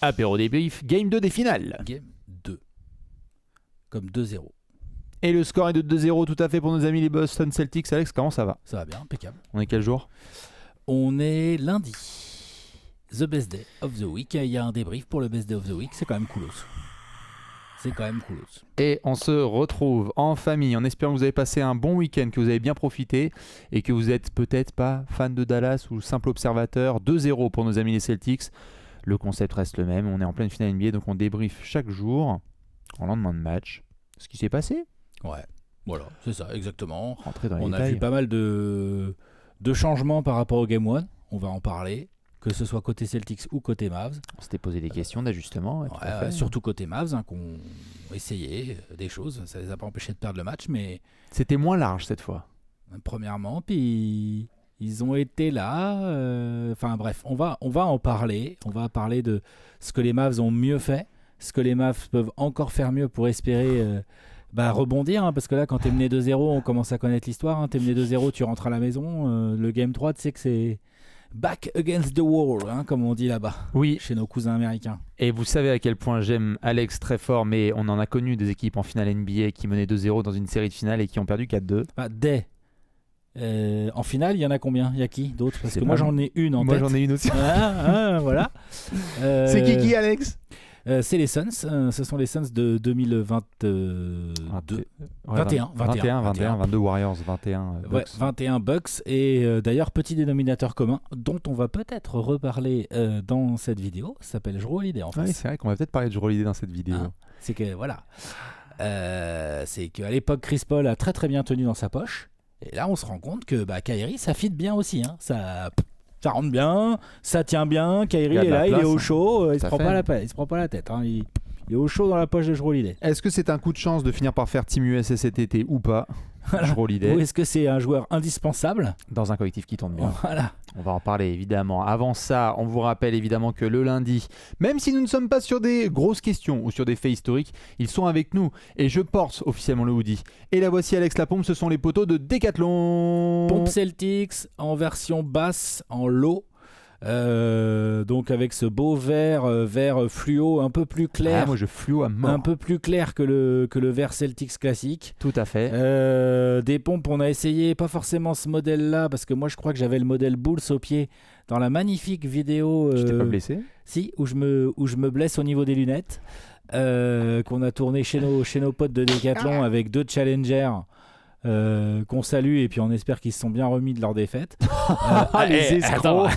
Apéro débrief, game 2 des finales. Game 2. Comme 2-0. Et le score est de 2-0 tout à fait pour nos amis les Boston Celtics. Alex, comment ça va? Ça va bien, impeccable. On est quel jour? On est lundi. The best day of the week. Il y a un débrief pour le best day of the week. C'est quand même coolos. C'est quand même coolos. Et on se retrouve en famille en espérant que vous avez passé un bon week-end, que vous avez bien profité et que vous êtes peut-être pas fan de Dallas ou simple observateur. 2-0 pour nos amis les Celtics. Le concept reste le même. On est en pleine finale NBA, donc on débrief chaque jour en lendemain de match ce qui s'est passé. Ouais, voilà, c'est ça, exactement. Rentrer dans les On a détails. vu pas mal de changements par rapport au Game 1. On va en parler. Que ce soit côté Celtics ou côté Mavs. On s'était posé des questions d'ajustement. Ouais, surtout côté Mavs, qu'on essayait des choses. Ça les a pas empêchés de perdre le match, mais c'était moins large cette fois. Premièrement, puis ils ont été là. Enfin bref, on va en parler. On va parler de ce que les Mavs ont mieux fait, ce que les Mavs peuvent encore faire mieux pour espérer rebondir. Hein, parce que là, quand t'es mené 2-0, on commence à connaître l'histoire. Hein, t'es mené 2-0, tu rentres à la maison. Le Game 3, tu sais que c'est back against the wall, hein, comme on dit là-bas. Oui. Chez nos cousins américains. Et vous savez à quel point j'aime Alex très fort, mais on en a connu des équipes en finale NBA qui menaient 2-0 dans une série de finales et qui ont perdu 4-2. En finale, il y en a combien? Il y a qui d'autres? Parce que moi moi j'en ai une en tête. Moi j'en ai une aussi. Voilà. C'est qui Alex? C'est les Suns. Ce sont les Suns de 2022. 21, 22 Warriors, 21 Bucks. Ouais, 21 Bucks. Et d'ailleurs, petit dénominateur commun dont on va peut-être reparler dans cette vidéo, ça s'appelle Jrue Holiday en fait. Oui, c'est vrai qu'on va peut-être parler de Jrue Holiday dans cette vidéo. C'est que voilà. C'est qu'à l'époque, Chris Paul a très très bien tenu dans sa poche. Et là, on se rend compte que Kyrie, ça fit bien aussi. Hein. Ça rentre bien, ça tient bien. Kyrie est là, il est au chaud. Il se prend pas la tête. Hein. Il est au chaud dans la poche de Jrue Holiday. Est-ce que c'est un coup de chance de finir par faire Team USA cet été ou pas? Jrue Holiday. Ou est-ce que c'est un joueur indispensable dans un collectif qui tourne bien? Voilà. On va en parler évidemment. Avant ça, on vous rappelle évidemment que le lundi, même si nous ne sommes pas sur des grosses questions ou sur des faits historiques, ils sont avec nous et je porte officiellement le hoodie. Et la voici Alex Lapompe, ce sont les poteaux de Decathlon. Pompe Celtics en version basse, en low. Donc avec ce beau vert fluo un peu plus clair. Moi je fluo à mort. Un peu plus clair que le vert Celtics classique. Tout à fait. Des pompes, on a essayé pas forcément ce modèle là parce que moi je crois que j'avais le modèle Bulls au pied dans la magnifique vidéo. Tu t'es pas blessé? Si, où je me blesse au niveau des lunettes, qu'on a tourné chez nos potes de Decathlon avec 2 challengers. Qu'on salue et puis on espère qu'ils se sont bien remis de leur défaite. Les escrocs.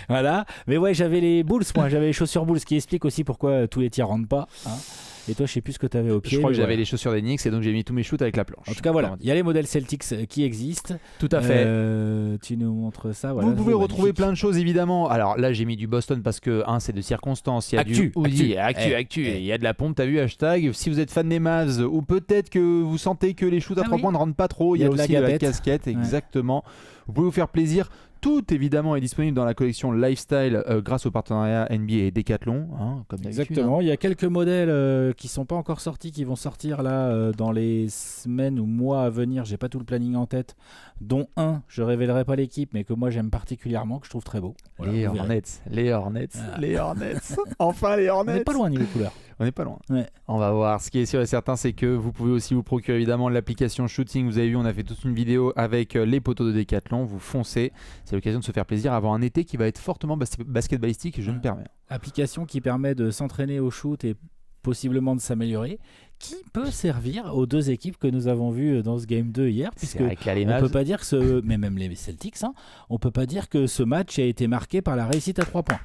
Voilà. Mais ouais, j'avais les Bulls, moi j'avais les chaussures Bulls, qui explique aussi pourquoi tous les tirs rentrent pas. Hein. Et toi, je sais plus ce que tu avais au pied. Je crois que j'avais les chaussures des Knicks et donc j'ai mis tous mes shoots avec la planche. En tout cas, voilà. Il y a les modèles Celtics qui existent. Tout à fait. Tu nous montres ça. Voilà, vous pouvez retrouver plein de choses évidemment. Alors là, j'ai mis du Boston parce que c'est de circonstances. Il y a actu. Il y a de la pompe. T'as vu hashtag. Si vous êtes fan des Mavs ou peut-être que vous sentez que les shoots à 3 points ne rentrent pas trop, il y a aussi de la casquette. Exactement. Vous pouvez vous faire plaisir. Tout évidemment est disponible dans la collection Lifestyle grâce au partenariat NBA et Decathlon, comme d'habitude. Exactement, il y a quelques modèles qui sont pas encore sortis, qui vont sortir là dans les semaines ou mois à venir. J'ai pas tout le planning en tête, dont un, je révélerai pas l'équipe, mais que moi j'aime particulièrement, que je trouve très beau. Voilà, les Hornets. Enfin les Hornets. On n'est pas loin niveau couleur. On n'est pas loin. Ouais. On va voir. Ce qui est sûr et certain, c'est que vous pouvez aussi vous procurer évidemment l'application Shooting. Vous avez vu, on a fait toute une vidéo avec les poteaux de Decathlon. Vous foncez. C'est l'occasion de se faire plaisir avant un été qui va être fortement basketballistique, je me permets. Application qui permet de s'entraîner au shoot et possiblement de s'améliorer, qui peut servir aux 2 équipes que nous avons vues dans ce Game 2 hier, puisque on peut pas dire que mais même les Celtics, on peut pas dire que ce match a été marqué par la réussite à 3 points.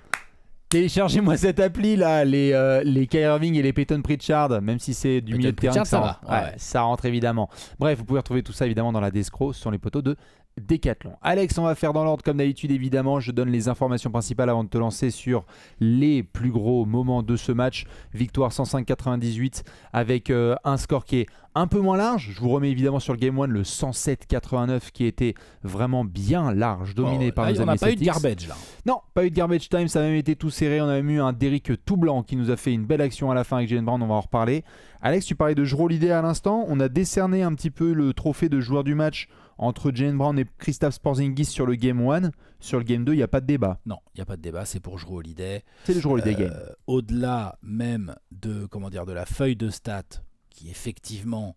Téléchargez-moi cette appli là, les Kyrie Irving et les Peyton Pritchard, même si c'est du milieu de terrain, ça rentre évidemment. Bref, vous pouvez retrouver tout ça évidemment dans la Descro sur les poteaux de Decathlon. Alex, on va faire dans l'ordre comme d'habitude évidemment. Je donne les informations principales avant de te lancer sur les plus gros moments de ce match. Victoire 105-98 avec un score qui est un peu moins large. Je vous remets évidemment sur le Game 1 le 107-89 qui était vraiment bien large, dominé par nos amis Celtics. On n'a pas eu de garbage là. Non, pas eu de garbage time, ça a même été tout serré. On a même eu un Derrick tout blanc qui nous a fait une belle action à la fin avec Jaylen Brown, on va en reparler. Alex, tu parlais de Jrue Holiday à l'instant. On a décerné un petit peu le trophée de joueur du match entre Jaylen Brown et Kristaps Porzingis sur le Game 1, sur le Game 2, il n'y a pas de débat. Non, il n'y a pas de débat, c'est pour Jrue Holiday. C'est le Jrue Holiday game. Au-delà même de la feuille de stats, qui effectivement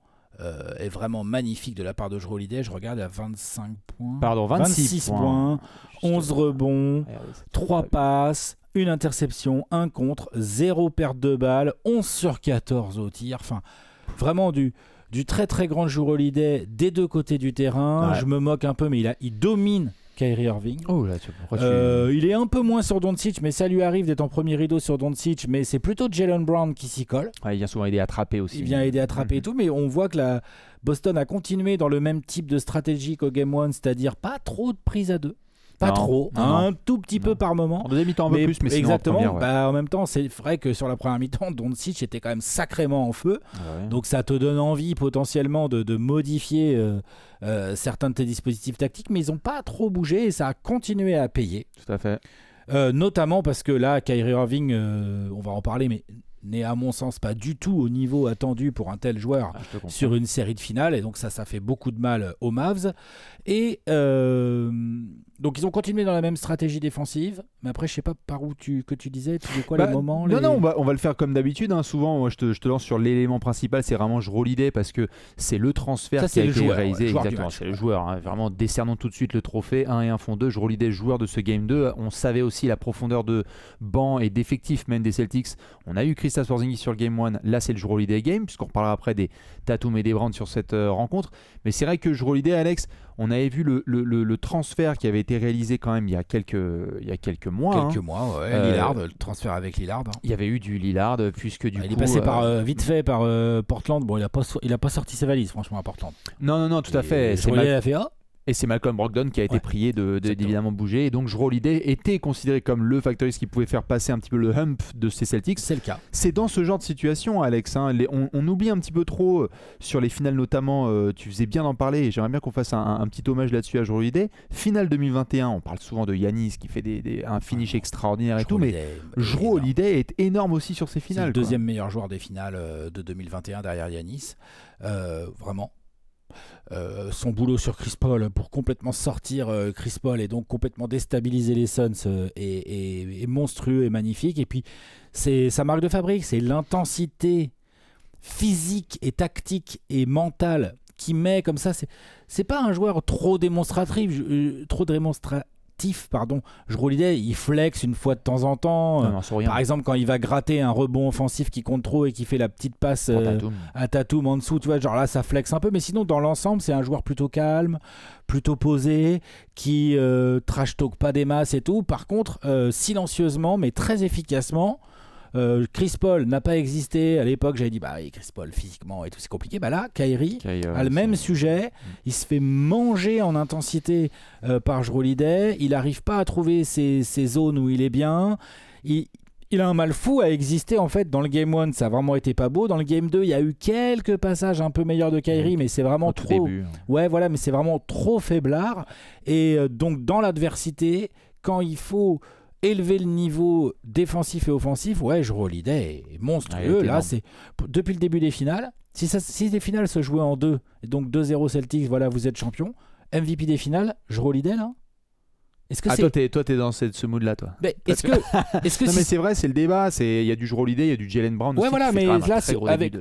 est vraiment magnifique de la part de Jrue Holiday, je regarde à 25 points. Pardon, 26 points, 11 rebonds, 3 passes, 1 interception, 1 contre, 0 perte de balle, 11 sur 14 au tir. Enfin, vraiment du très très grand Jrue Holiday des deux côtés du terrain. Ouais. Je me moque un peu, mais il domine Kyrie Irving. Oh là, il est un peu moins sur Doncic, mais ça lui arrive d'être en premier rideau sur Doncic, mais c'est plutôt Jaylen Brown qui s'y colle. Ouais, il vient souvent aider à attraper aussi. Il vient aider à attraper et tout, mais on voit que Boston a continué dans le même type de stratégie qu'au Game 1, c'est-à-dire pas trop de prises à deux. Pas trop, un tout petit peu par moment. En deuxième mi-temps un peu plus, mais sinon exactement. En première, en même temps, c'est vrai que sur la première mi-temps, Doncic était quand même sacrément en feu. Ouais. Donc ça te donne envie potentiellement de modifier certains de tes dispositifs tactiques, mais ils n'ont pas trop bougé et ça a continué à payer. Tout à fait. Notamment parce que là, Kyrie Irving, on va en parler, mais n'est à mon sens pas du tout au niveau attendu pour un tel joueur sur une série de finales, et donc ça fait beaucoup de mal aux Mavs. Et donc ils ont continué dans la même stratégie défensive, mais après je sais pas par où tu disais, tu dis quoi les moments Non, on va le faire comme d'habitude, hein. Souvent moi je te lance sur l'élément principal, c'est vraiment Jrue Holiday parce que c'est le transfert qui a été réalisé, exactement, c'est le joueur, hein. Vraiment décernons tout de suite le trophée, 1 et 1 font 2, Jrue Holiday joueur de ce Game 2. On savait aussi la profondeur de banc et d'effectifs même des Celtics. On a eu Kristaps Porzingis sur le Game 1, là c'est le Jrue Holiday game, puisqu'on reparlera après des Tatum et des Brown sur cette rencontre. Mais c'est vrai que Jrue Holiday, Alex, on avait vu le transfert qui avait été réalisé quand même il y a quelques mois. Lillard, le transfert avec Lillard. Il y avait eu du Lillard, puisque du coup... Il est passé vite fait par Portland. Bon, il a pas sorti ses valises, franchement, à Portland. Non, tout à fait. Et c'est Malcolm Brogdon qui a été prié d'évidemment bouger. Et donc Jrue Holiday était considéré comme le factoriste qui pouvait faire passer un petit peu le hump de ces Celtics. C'est le cas. C'est dans ce genre de situation, Alex. Hein, on oublie un petit peu trop sur les finales notamment. Tu faisais bien d'en parler et j'aimerais bien qu'on fasse un petit hommage là-dessus à Jrue Holiday. Finale 2021, on parle souvent de Giannis qui fait un finish extraordinaire et tout. Mais Jrue Holiday est énorme aussi sur ces finales. C'est le deuxième meilleur joueur des finales de 2021 derrière Giannis. Vraiment. Son boulot sur Chris Paul pour complètement sortir Chris Paul et donc complètement déstabiliser les Suns est monstrueux et magnifique. Et puis c'est sa marque de fabrique, c'est l'intensité physique et tactique et mentale qui met comme ça. C'est pas un joueur trop démonstratif. Jrue Holiday, il flex une fois de temps en temps. Par exemple, quand il va gratter un rebond offensif qui compte trop et qui fait la petite passe à Tatum en dessous, tu vois, genre là, ça flex un peu. Mais sinon, dans l'ensemble, c'est un joueur plutôt calme, plutôt posé, qui trash talk pas des masses et tout. Par contre, silencieusement, mais très efficacement. Chris Paul n'a pas existé à l'époque. J'avais dit Chris Paul physiquement et tout, c'est compliqué. Là, Kyrie a le même sujet. Il se fait manger en intensité par Jrue Holiday. Il n'arrive pas à trouver ses zones où il est bien. Il a un mal fou à exister en fait. Dans le Game 1, ça a vraiment été pas beau. Dans le Game 2, il y a eu quelques passages un peu meilleurs de Kyrie, mais c'est vraiment trop. Début. Ouais, voilà, mais c'est vraiment trop faiblard. Et donc dans l'adversité, quand il faut élever le niveau défensif et offensif, Jrue Holiday est monstrueux. Là, c'est depuis le début des finales. Si les finales se jouaient en 2, et donc 2-0 Celtics, voilà, vous êtes champion. MVP des finales, Jrue Holiday, là. Toi, t'es dans ce mood-là, toi. Mais est-ce que non, mais c'est vrai, c'est le débat. Il y a du Jrue Holiday, il y a du Jaylen Brown. Ouais, voilà, mais là,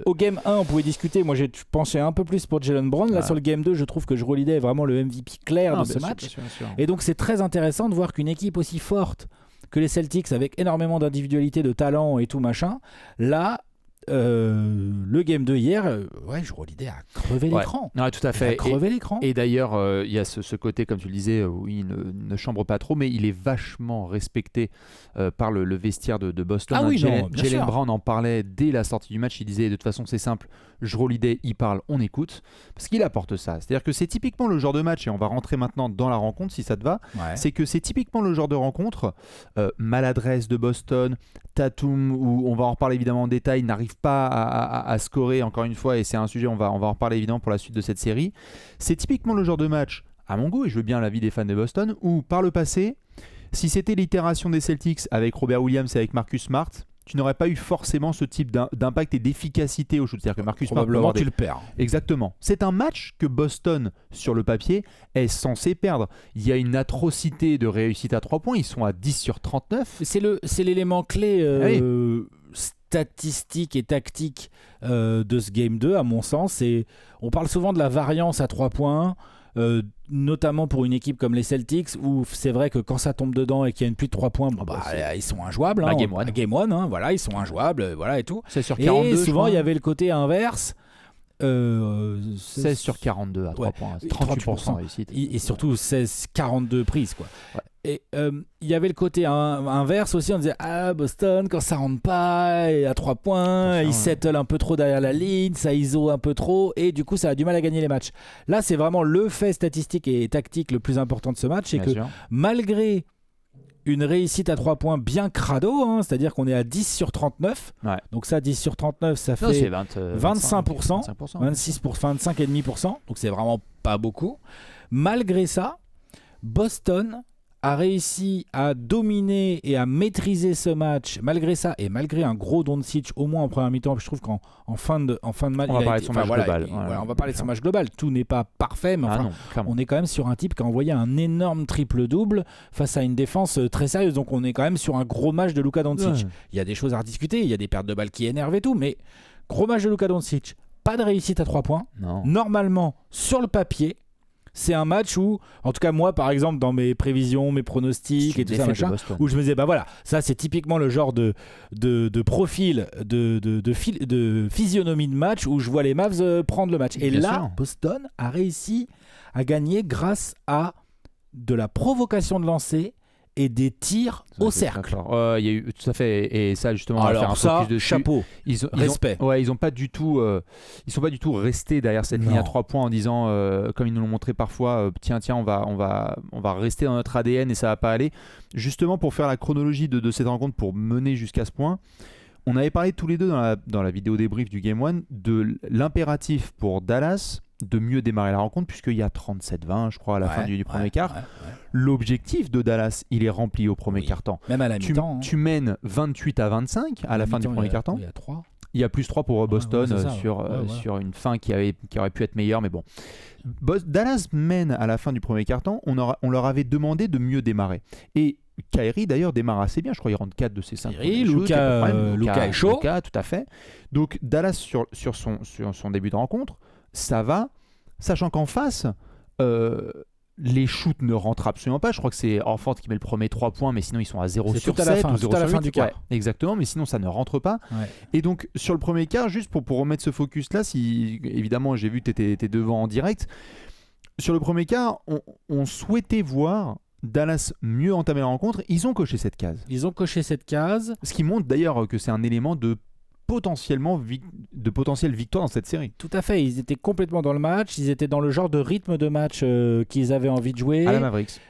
au Game 1, on pouvait discuter. Moi, j'ai pensé un peu plus pour Jaylen Brown. Là, sur le Game 2, je trouve que Jrue Holiday est vraiment le MVP clair de ce match. Bien sûr. Et donc, c'est très intéressant de voir qu'une équipe aussi forte que les Celtics, avec énormément d'individualité, de talent et tout machin, là, le Game 2 hier, Jrue Holiday a crevé l'écran. Ouais, tout à fait. Il a crevé l'écran. Et d'ailleurs, il y a ce côté, comme tu le disais, où il ne chambre pas trop, mais il est vachement respecté par le vestiaire de Boston. Jaylen Brown en parlait dès la sortie du match. Il disait, de toute façon, c'est simple, Jrue Holiday, il parle, on écoute, parce qu'il apporte ça. C'est-à-dire que c'est typiquement le genre de match, et on va rentrer maintenant dans la rencontre, si ça te va, c'est que c'est typiquement le genre de rencontre, maladresse de Boston, Tatum, où on va en reparler évidemment en détail, n'arrive pas à scorer encore une fois, et c'est un sujet, on va en reparler évidemment pour la suite de cette série. C'est typiquement le genre de match, à mon goût, et je veux bien l'avis des fans de Boston, où par le passé, si c'était l'itération des Celtics avec Robert Williams et avec Marcus Smart, tu n'aurais pas eu forcément ce type d'impact et d'efficacité au shoot. C'est-à-dire que Marcus Smart probablement tu le perds. Exactement. C'est un match que Boston, sur le papier, est censé perdre. Il y a une atrocité de réussite à 3 points. Ils sont à 10 sur 39. C'est l'élément clé statistique et tactique de ce Game 2, à mon sens. On parle souvent de la variance à 3 points. Notamment pour une équipe comme les Celtics où c'est vrai que quand ça tombe dedans et qu'il y a une pluie de 3 points, ils sont injouables. Game 1, voilà, ils sont injouables, voilà et tout. C'est sur 42. Et souvent il y avait le côté inverse. 16 sur 42 à 3 points, 38% réussite. Et surtout 42 prises quoi. Ouais. Et il y avait le côté inverse aussi, on disait Boston quand ça rentre pas et à 3 points, ils settle un peu trop derrière la ligne, ça iso un peu trop et du coup ça a du mal à gagner les matchs. Là c'est vraiment le fait statistique et tactique le plus important de ce match, c'est que malgré une réussite à 3 points bien crado, c'est-à-dire qu'on est à 10 sur 39. Ouais. Donc ça, 10 sur 39, ça fait 25%, 25,5%. Donc c'est vraiment pas beaucoup. Malgré ça, Boston a réussi à dominer et à maîtriser ce match malgré ça et malgré un gros Doncic au moins en première mi-temps. Je trouve qu'en fin de match, on va parler de son match global. On va parler de son match global. Tout n'est pas parfait, mais on est quand même sur un type qui a envoyé un énorme triple-double face à une défense très sérieuse. Donc on est quand même sur un gros match de Luka Doncic. Ouais. Il y a des choses à rediscuter, il y a des pertes de balles qui énervent et tout, mais gros match de Luka Doncic. Pas de réussite à 3 points. Non. Normalement, sur le papier, c'est un match où, en tout cas moi par exemple dans mes prévisions, mes pronostics et tout ça machin, où je me disais ça c'est typiquement le genre de profil, de physionomie de match où je vois les Mavs prendre le match. Et bien là, sûr. Boston a réussi à gagner grâce à de la provocation de lancer et des tirs au cercle. Il y a eu tout à fait, et ça justement, on va faire un focus dessus. Chapeau, respect. Ils sont pas du tout restés derrière cette ligne à 3 points en disant, comme ils nous l'ont montré parfois, tiens, on va rester dans notre ADN et ça va pas aller. Justement, pour faire la chronologie de cette rencontre, pour mener jusqu'à ce point, on avait parlé tous les deux dans la vidéo débrief du Game 1 de l'impératif pour Dallas de mieux démarrer la rencontre puisqu'il y a 37-20 je crois à la fin du premier quart. L'objectif de Dallas il est rempli au premier quart-temps. Même à la mi-temps. Tu mènes 28-25 à la fin du premier quart-temps. Il y a 3. Il y a plus 3 pour Boston sur une fin qui aurait pu être meilleure, mais bon. Dallas mène à la fin du premier quart-temps, on leur avait demandé de mieux démarrer. Et Kyrie d'ailleurs démarre assez bien, je crois qu'il rentre 4 de ses 5 premiers shoots. Luka est chaud. Luka, tout à fait. Donc Dallas sur son début de rencontre, ça va, sachant qu'en face, les shoots ne rentrent absolument pas. Je crois que c'est Horford qui met le premier 3 points, mais sinon ils sont à 0 sur 7 ou 0 sur 8. Du quart. Ouais, exactement, mais sinon ça ne rentre pas. Ouais. Et donc sur le premier quart, juste pour remettre ce focus là, si évidemment j'ai vu que tu étais devant en direct, sur le premier quart, on souhaitait voir Dallas mieux entamer la rencontre. Ils ont coché cette case. Ce qui montre d'ailleurs que c'est un élément de potentielle victoire dans cette série. Tout à fait, ils étaient complètement dans le match, ils étaient dans le genre de rythme de match qu'ils avaient envie de jouer.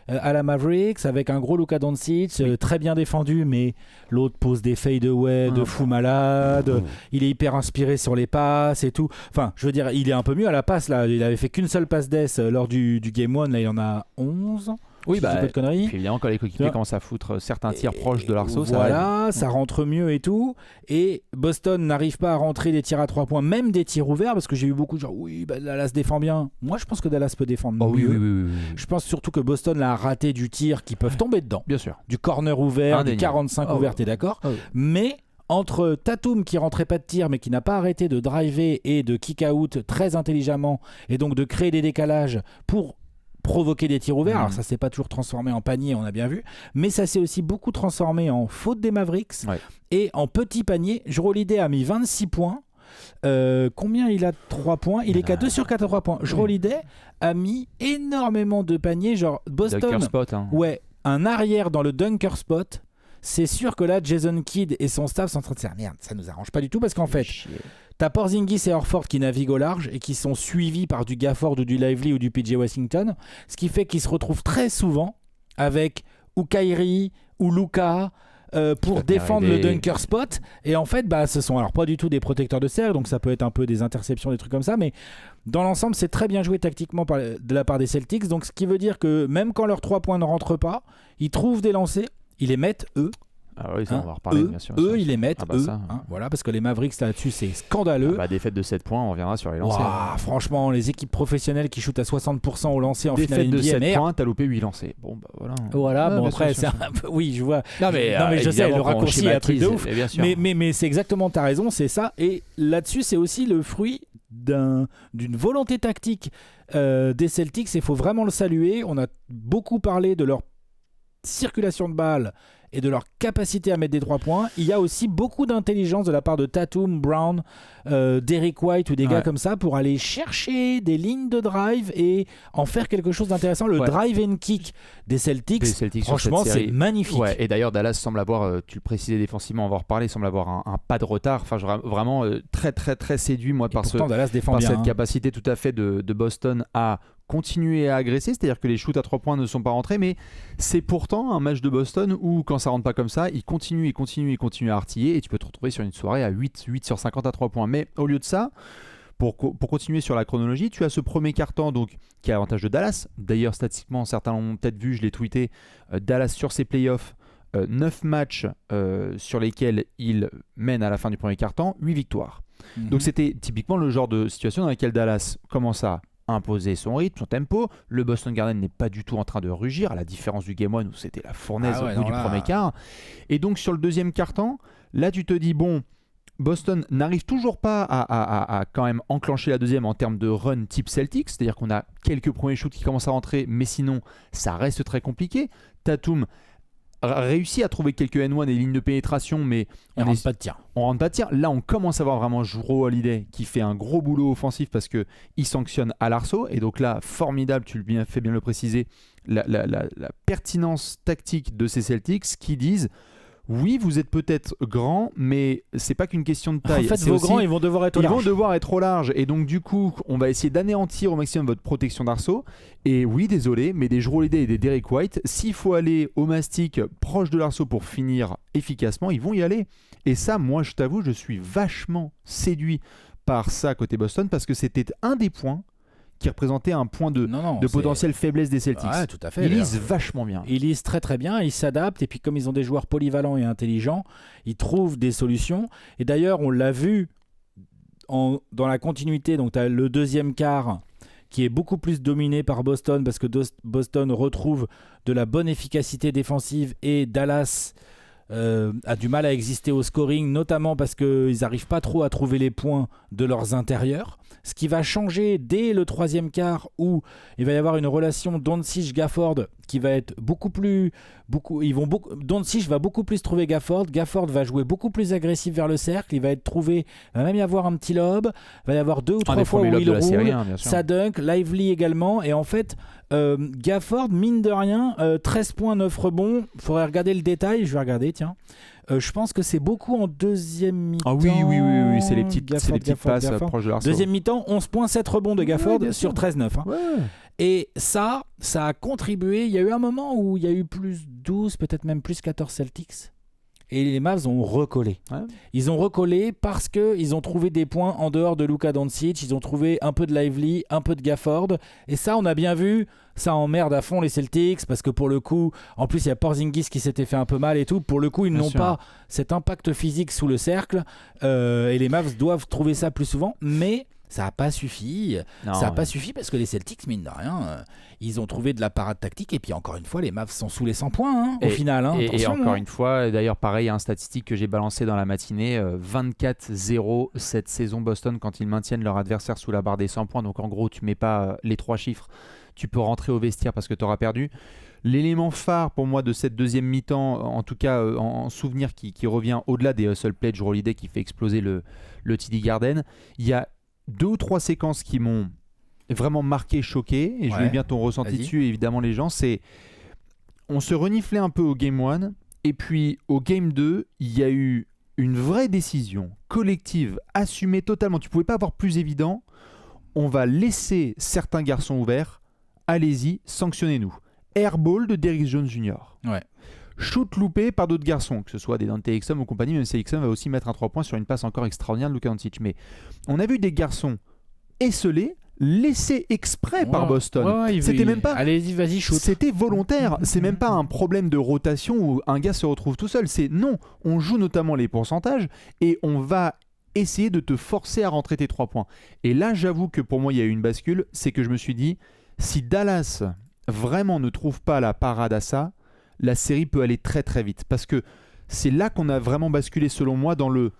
À la Mavericks, avec un gros Luka Doncic, très bien défendu, mais l'autre pose des fade-away de fou malade, il est hyper inspiré sur les passes et tout. Enfin, je veux dire, il est un peu mieux à la passe, là. Il avait fait qu'une seule passe d'ess lors du Game 1, là il en a 11. Oui, pas de conneries. Puis évidemment, quand les coéquipiers commencent à foutre certains tirs proches de l'arceau, ça rentre mieux et tout. Et Boston n'arrive pas à rentrer des tirs à 3 points, même des tirs ouverts, parce que j'ai eu beaucoup de gens, Dallas défend bien. Moi, je pense que Dallas peut défendre mieux. Oui. Je pense surtout que Boston l'a raté du tir qui peuvent tomber dedans. Bien sûr. Du corner ouvert, du 45 ouvert, t'es d'accord ? Mais entre Tatum qui rentrait pas de tir mais qui n'a pas arrêté de driver et de kick out très intelligemment et donc de créer des décalages pour provoquer des tirs ouverts. Alors ça s'est pas toujours transformé en panier, on a bien vu, mais ça s'est aussi beaucoup transformé en faute des Mavericks et en petit panier. Jrue Holiday a mis 26 points. Combien il a de 3 points ? Il est qu'à 2 sur 4 à 3 points. Jrue Holiday a mis énormément de paniers, genre Boston. Spot, un arrière dans le dunker spot. C'est sûr que là, Jason Kidd et son staff sont en train de se dire merde, ça nous arrange pas du tout parce qu'en fait, t'as Porzingis et Horford qui naviguent au large et qui sont suivis par du Gafford ou du Lively ou du PJ Washington, ce qui fait qu'ils se retrouvent très souvent avec ou Kyrie ou Luka pour défendre le dunker spot. Et en fait, ce sont alors pas du tout des protecteurs de cercle, donc ça peut être un peu des interceptions, des trucs comme ça, mais dans l'ensemble, c'est très bien joué tactiquement de la part des Celtics. Donc ce qui veut dire que même quand leurs 3 points ne rentrent pas, ils trouvent des lancers. Ils les mettent, eux. Ah oui, ça, on va en reparler, bien sûr. Ils les mettent, voilà, parce que les Mavericks là-dessus, c'est scandaleux. Défaite de 7 points, on reviendra sur les lancers. Franchement, les équipes professionnelles qui shootent à 60% au lancer en finale NBA. Défaite de 7 points, t'as loupé 8 lancers. Bon, voilà. Voilà, après, c'est un peu. Oui, je vois. Non, mais je sais, le raccourci est un truc de ouf. Mais c'est exactement, t'as raison, c'est ça. Et là-dessus, c'est aussi le fruit d'une volonté tactique des Celtics. Il faut vraiment le saluer. On a beaucoup parlé de leur circulation de balles et de leur capacité à mettre des 3 points. Il y a aussi beaucoup d'intelligence de la part de Tatum, Brown, Derrick White ou des gars comme ça pour aller chercher des lignes de drive et en faire quelque chose d'intéressant. Le drive and kick des Celtics franchement, c'est magnifique. Ouais, et d'ailleurs, Dallas semble avoir, tu le précisais défensivement, on va en reparler, semble avoir un pas de retard. Enfin, vraiment très, très, très séduit moi, par cette capacité tout à fait de Boston à continuer à agresser, c'est-à-dire que les shoots à 3 points ne sont pas rentrés, mais c'est pourtant un match de Boston où quand ça rentre pas comme ça, ils continuent à artiller et tu peux te retrouver sur une soirée à 8 sur 50 à 3 points. Mais au lieu de ça, pour continuer sur la chronologie, tu as ce premier quart-temps donc, qui a l'avantage de Dallas. D'ailleurs, statistiquement, certains l'ont peut-être vu, je l'ai tweeté, Dallas sur ses playoffs, 9 matchs sur lesquels il mène à la fin du premier quart-temps, 8 victoires. Donc c'était typiquement le genre de situation dans laquelle Dallas commence à imposer son rythme, son tempo. Le Boston Garden n'est pas du tout en train de rugir, à la différence du Game 1 où c'était la fournaise au bout du premier quart. Et donc sur le deuxième quart-temps, là tu te dis, bon, Boston n'arrive toujours pas à quand même enclencher la deuxième en termes de run type Celtics, c'est-à-dire qu'on a quelques premiers shoots qui commencent à rentrer, mais sinon ça reste très compliqué. Tatum réussi à trouver quelques N1 et lignes de pénétration, mais on rentre pas de tir. Là, on commence à voir vraiment Jrue Holiday qui fait un gros boulot offensif parce qu'il sanctionne à l'arceau. Et donc là, formidable, tu fais bien le préciser, la pertinence tactique de ces Celtics qui disent oui, vous êtes peut-être grand, mais c'est pas qu'une question de taille. En fait, vos grands, ils vont devoir être au large. Ils vont devoir être au large. Et donc, du coup, on va essayer d'anéantir au maximum votre protection d'arceau. Et oui, désolé, mais des Jrue Holiday et des Derrick White, s'il faut aller au mastic proche de l'arceau pour finir efficacement, ils vont y aller. Et ça, moi, je t'avoue, je suis vachement séduit par ça côté Boston parce que c'était un des points qui représentait un point de potentielle faiblesse des Celtics. Ouais, tout à fait. Ils lisent vachement bien. Ils lisent très très bien, ils s'adaptent et puis comme ils ont des joueurs polyvalents et intelligents, ils trouvent des solutions. Et d'ailleurs, on l'a vu dans la continuité, donc tu as le deuxième quart qui est beaucoup plus dominé par Boston parce que Boston retrouve de la bonne efficacité défensive et Dallas a du mal à exister au scoring, notamment parce qu'ils n'arrivent pas trop à trouver les points de leurs intérieurs. Ce qui va changer dès le troisième quart où il va y avoir une relation Doncic-Gafford qui va être Doncic va beaucoup plus trouver Gafford va jouer beaucoup plus agressif vers le cercle, il va même y avoir un petit lob, il va y avoir 2 ou 3 fois où il roule, ça dunk, Lively également, et en fait Gafford, mine de rien, 13 points, 9 rebonds, il faudrait regarder le détail, je vais regarder, tiens. Je pense que c'est beaucoup en deuxième mi-temps. Ah oui, c'est les petites passes proches de l'arceau. Deuxième mi-temps, 11 points, 7 rebonds de Gafford sur 13-9. Hein. Ouais. Et ça a contribué. Il y a eu un moment où il y a eu plus 12, peut-être même plus 14 Celtics. Et les Mavs ont recollé. Ouais. Ils ont recollé parce qu'ils ont trouvé des points en dehors de Luka Doncic. Ils ont trouvé un peu de Lively, un peu de Gafford. Et ça, on a bien vu, ça emmerde à fond les Celtics parce que pour le coup, en plus, il y a Porzingis qui s'était fait un peu mal et tout. Pour le coup, ils n'ont pas cet impact physique sous le cercle. Et les Mavs doivent trouver ça plus souvent. Mais ça n'a pas suffi. Ça n'a pas suffi parce que les Celtics, mine de rien, ils ont trouvé de la parade tactique. Et puis encore une fois, les Mavs sont sous les 100 points au final. Et encore une fois, d'ailleurs, pareil, un statistique que j'ai balancé dans la matinée, 24-0 cette saison Boston quand ils maintiennent leur adversaire sous la barre des 100 points. Donc en gros, tu mets pas les 3 chiffres. Tu peux rentrer au vestiaire parce que tu auras perdu. L'élément phare pour moi de cette deuxième mi-temps, en tout cas en souvenir qui revient au-delà des hustle plays de Jrue Holiday qui fait exploser le TD Garden, il y a 2 ou 3 séquences qui m'ont vraiment marqué, choqué, et je veux bien ton ressenti dessus, évidemment les gens, c'est on se reniflait un peu au Game 1, et puis au Game 2, il y a eu une vraie décision collective, assumée totalement, tu ne pouvais pas avoir plus évident, on va laisser certains garçons ouverts, allez-y, sanctionnez-nous. Airball de Derrick Jones Jr. Ouais. Shoot loupé par d'autres garçons, que ce soit des Dante Exum ou compagnie, même si Exum va aussi mettre un 3 points sur une passe encore extraordinaire de Luka Doncic. Mais on a vu des garçons esselés, laissé exprès par Boston. C'était même pas. Allez-y, vas-y, shoot. C'était volontaire. C'est même pas un problème de rotation où un gars se retrouve tout seul. C'est non, on joue notamment les pourcentages et on va essayer de te forcer à rentrer tes 3 points. Et là, j'avoue que pour moi, il y a eu une bascule. C'est que je me suis dit, si Dallas vraiment ne trouve pas la parade à ça, la série peut aller très très vite. Parce que c'est là qu'on a vraiment basculé, selon moi, dans le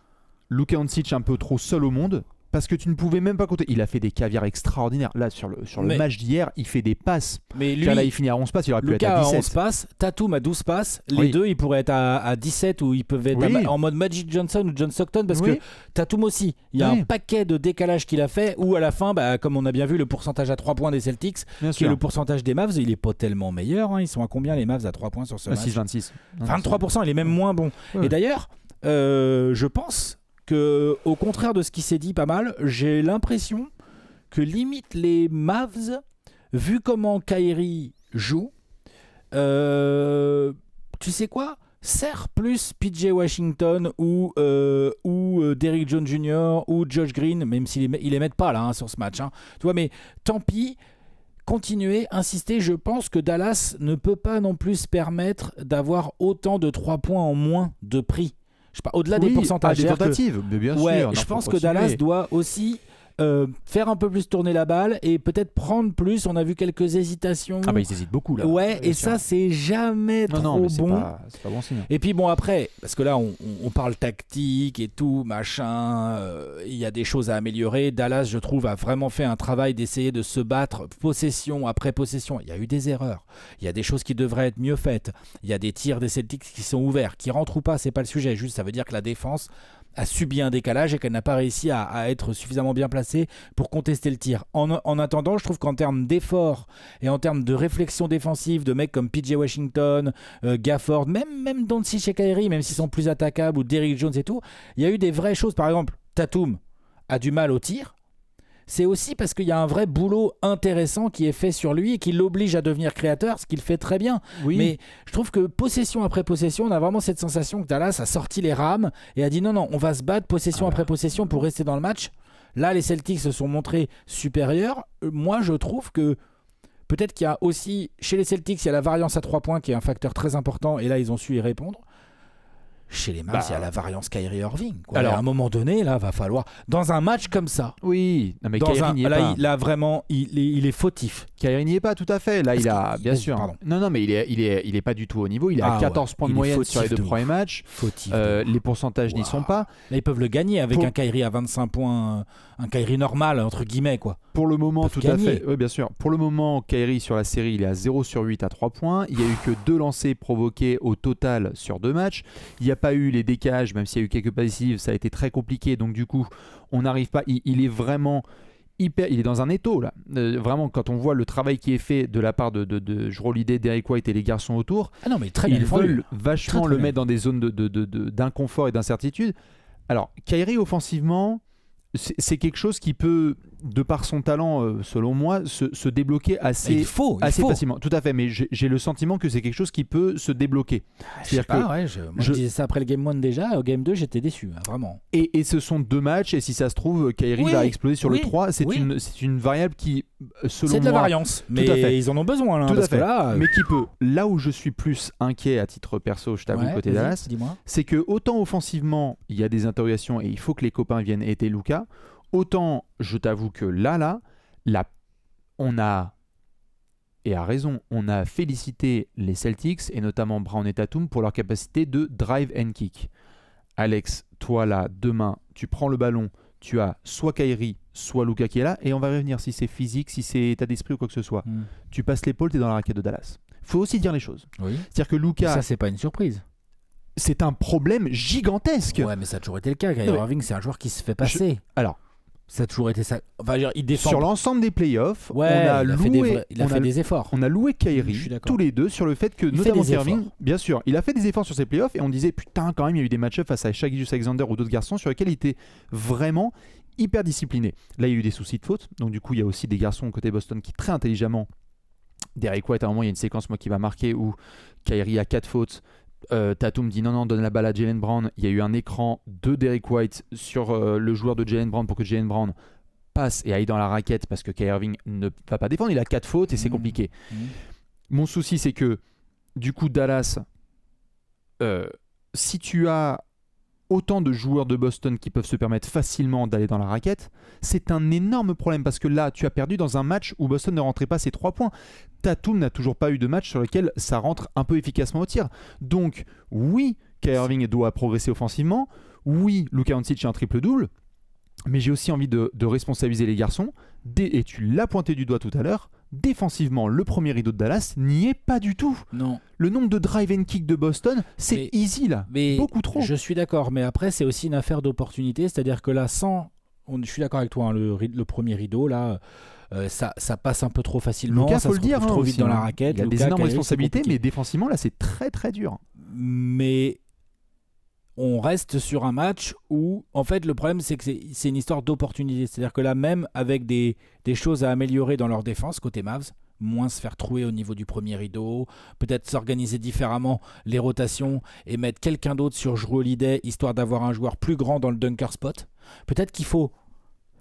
Luka Doncic un peu trop seul au monde. Parce que tu ne pouvais même pas compter. Il a fait des caviars extraordinaires. Là, sur le match d'hier, il fait des passes. Mais lui, là, il finit à 11 passes, il aurait pu être à 17. Luka a 11 passes, Tatum a 12 passes. Les deux, ils pourraient être à 17 ou ils peuvent être en mode Magic Johnson ou John Stockton. Parce que Tatum aussi, il y a un paquet de décalages qu'il a fait où à la fin, comme on a bien vu, le pourcentage à 3 points des Celtics, qui est le pourcentage des Mavs, il n'est pas tellement meilleur. Ils sont à combien les Mavs à 3 points sur ce match 6-26. 23%, il est même moins bon. Et d'ailleurs, je pense au contraire de ce qui s'est dit pas mal, j'ai l'impression que limite les Mavs, vu comment Kyrie joue, tu sais quoi, sert plus PJ Washington ou Derrick Jones Jr. ou Josh Green, même s'ils les mettent pas là sur ce match. Tu vois, mais tant pis. Continuer, insister, je pense que Dallas ne peut pas non plus se permettre d'avoir autant de 3 points en moins de prix. Je sais pas, au-delà des pourcentages. Des tentatives, mais bien sûr. Je pense que Dallas doit aussi faire un peu plus tourner la balle et peut-être prendre plus. On a vu quelques hésitations. Ils hésitent beaucoup là. Et ça, c'est jamais trop bon. C'est pas bon signe. Et puis bon, après, parce que là, on parle tactique et tout, machin. Il y a des choses à améliorer. Dallas, je trouve, a vraiment fait un travail d'essayer de se battre possession après possession. Il y a eu des erreurs. Il y a des choses qui devraient être mieux faites. Il y a des tirs des Celtics qui sont ouverts. Qui rentrent ou pas, c'est pas le sujet. Juste, ça veut dire que la défense a subi un décalage et qu'elle n'a pas réussi à être suffisamment bien placée pour contester le tir. En attendant, je trouve qu'en termes d'effort et en termes de réflexion défensive de mecs comme PJ Washington, Gafford, même Doncic et Kyrie, même s'ils sont plus attaquables, ou Derrick Jones et tout, il y a eu des vraies choses. Par exemple, Tatum a du mal au tir. C'est aussi parce qu'il y a un vrai boulot intéressant qui est fait sur lui et qui l'oblige à devenir créateur, ce qu'il fait très bien. Mais je trouve que possession après possession, on a vraiment cette sensation que Dallas a sorti les rames et a dit non, on va se battre possession après possession pour rester dans le match. Là, les Celtics se sont montrés supérieurs. Moi, je trouve que peut-être qu'il y a aussi, chez les Celtics, il y a la variance à 3 points qui est un facteur très important et là, ils ont su y répondre. Chez les Mavs, il y a la variance Kyrie Irving. Alors, à un moment donné, là, va falloir dans un match comme ça. Oui, non, mais Kyrie n'y est pas. Là, vraiment, il est fautif. Kyrie n'y est pas tout à fait. Là, il a bien sûr. Pardon. Non, mais il est pas du tout au niveau. Il a 14 points de moyenne sur les 2 premiers matchs. Fautif. Les pourcentages n'y sont pas. Là, ils peuvent le gagner avec un Kyrie à 25 points, un Kyrie normal entre guillemets quoi. Pour le moment, tout à fait. Oui, bien sûr. Pour le moment, Kyrie sur la série, il est à 0 sur 8 à 3 points. Il n'y a eu que 2 lancers provoqués au total sur 2 matchs. Il n'y a pas eu les décages, même s'il y a eu quelques passes décisives, ça a été très compliqué. Donc du coup, on n'arrive pas. Il est vraiment il est dans un étau là. Vraiment, quand on voit le travail qui est fait de la part de Jrue Holiday, Derrick White et les garçons autour, ils veulent vachement le mettre dans des zones d'inconfort et d'incertitude. Alors, Kyrie offensivement, c'est quelque chose qui peut, de par son talent, selon moi, se débloquer assez facilement. Tout à fait, mais j'ai le sentiment que c'est quelque chose qui peut se débloququer. Je disais ça après le Game 1 déjà, au Game 2 j'étais déçu, vraiment. Et ce sont 2 matchs, et si ça se trouve, Kyrie va exploser sur le 3. C'est une variable qui, selon moi... C'est de la variance, mais ils en ont besoin. Là, tout à fait. Là, mais qui peut... Là où je suis plus inquiet à titre perso, je t'avoue, côté Dallas, c'est que autant offensivement, il y a des interrogations, et il faut que les copains viennent aider Luka, autant, je t'avoue que là, on a, et à raison, on a félicité les Celtics, et notamment Brown et Tatum, pour leur capacité de drive and kick. Alex, toi là, demain, tu prends le ballon, tu as soit Kyrie, soit Luka qui est là, et on va revenir si c'est physique, si c'est état d'esprit ou quoi que ce soit. Tu passes l'épaule, tu es dans la raquette de Dallas. Faut aussi dire les choses. C'est-à-dire que Luka... Ça, c'est pas une surprise. C'est un problème gigantesque. Ouais, mais ça a toujours été le cas. Kyrie Irving, c'est un joueur qui se fait passer. Alors, ça a toujours été ça. Enfin, il défend. Sur l'ensemble des playoffs, il a fait des efforts. On a loué Kyrie tous les deux sur le fait que, notamment Irving, bien sûr, il a fait des efforts sur ses playoffs et on disait putain, quand même, il y a eu des match-ups face à Shai Gilgeous-Alexander ou d'autres garçons sur lesquels il était vraiment hyper discipliné. Là, il y a eu des soucis de faute, donc du coup, il y a aussi des garçons côté Boston qui très intelligemment. Derrick White, à un moment, il y a une séquence qui va marquer où Kyrie a 4 fautes. Tatum dit non, donne la balle à Jaylen Brown. Il y a eu un écran de Derrick White sur le joueur de Jaylen Brown pour que Jaylen Brown passe et aille dans la raquette parce que Kyrie Irving ne va pas défendre. Il a 4 fautes et c'est compliqué. Mon souci, c'est que du coup, Dallas, si tu as autant de joueurs de Boston qui peuvent se permettre facilement d'aller dans la raquette, c'est un énorme problème parce que là, tu as perdu dans un match où Boston ne rentrait pas ses 3 points. Tatum n'a toujours pas eu de match sur lequel ça rentre un peu efficacement au tir. Donc, oui, Kyrie Irving doit progresser offensivement. Oui, Luka Doncic est un triple-double. Mais j'ai aussi envie de responsabiliser les garçons. Et tu l'as pointé du doigt tout à l'heure. Défensivement, le premier rideau de Dallas n'y est pas du tout. Non. Le nombre de drive and kick de Boston, c'est easy là. Beaucoup trop. Je suis d'accord, mais après, c'est aussi une affaire d'opportunité. C'est-à-dire que là, je suis d'accord avec toi, hein, le premier rideau, là, ça passe un peu trop facilement. Lucas, ça faut se le dire, trop vite dans la raquette. Il y a des énormes responsabilités, mais défensivement, là, c'est très très dur. Mais on reste sur un match où, en fait, le problème, c'est que c'est une histoire d'opportunité. C'est-à-dire que là, même avec des choses à améliorer dans leur défense, côté Mavs, moins se faire trouer au niveau du premier rideau, peut-être s'organiser différemment les rotations et mettre quelqu'un d'autre sur Jrue Holiday, histoire d'avoir un joueur plus grand dans le dunker spot. Peut-être qu'il faut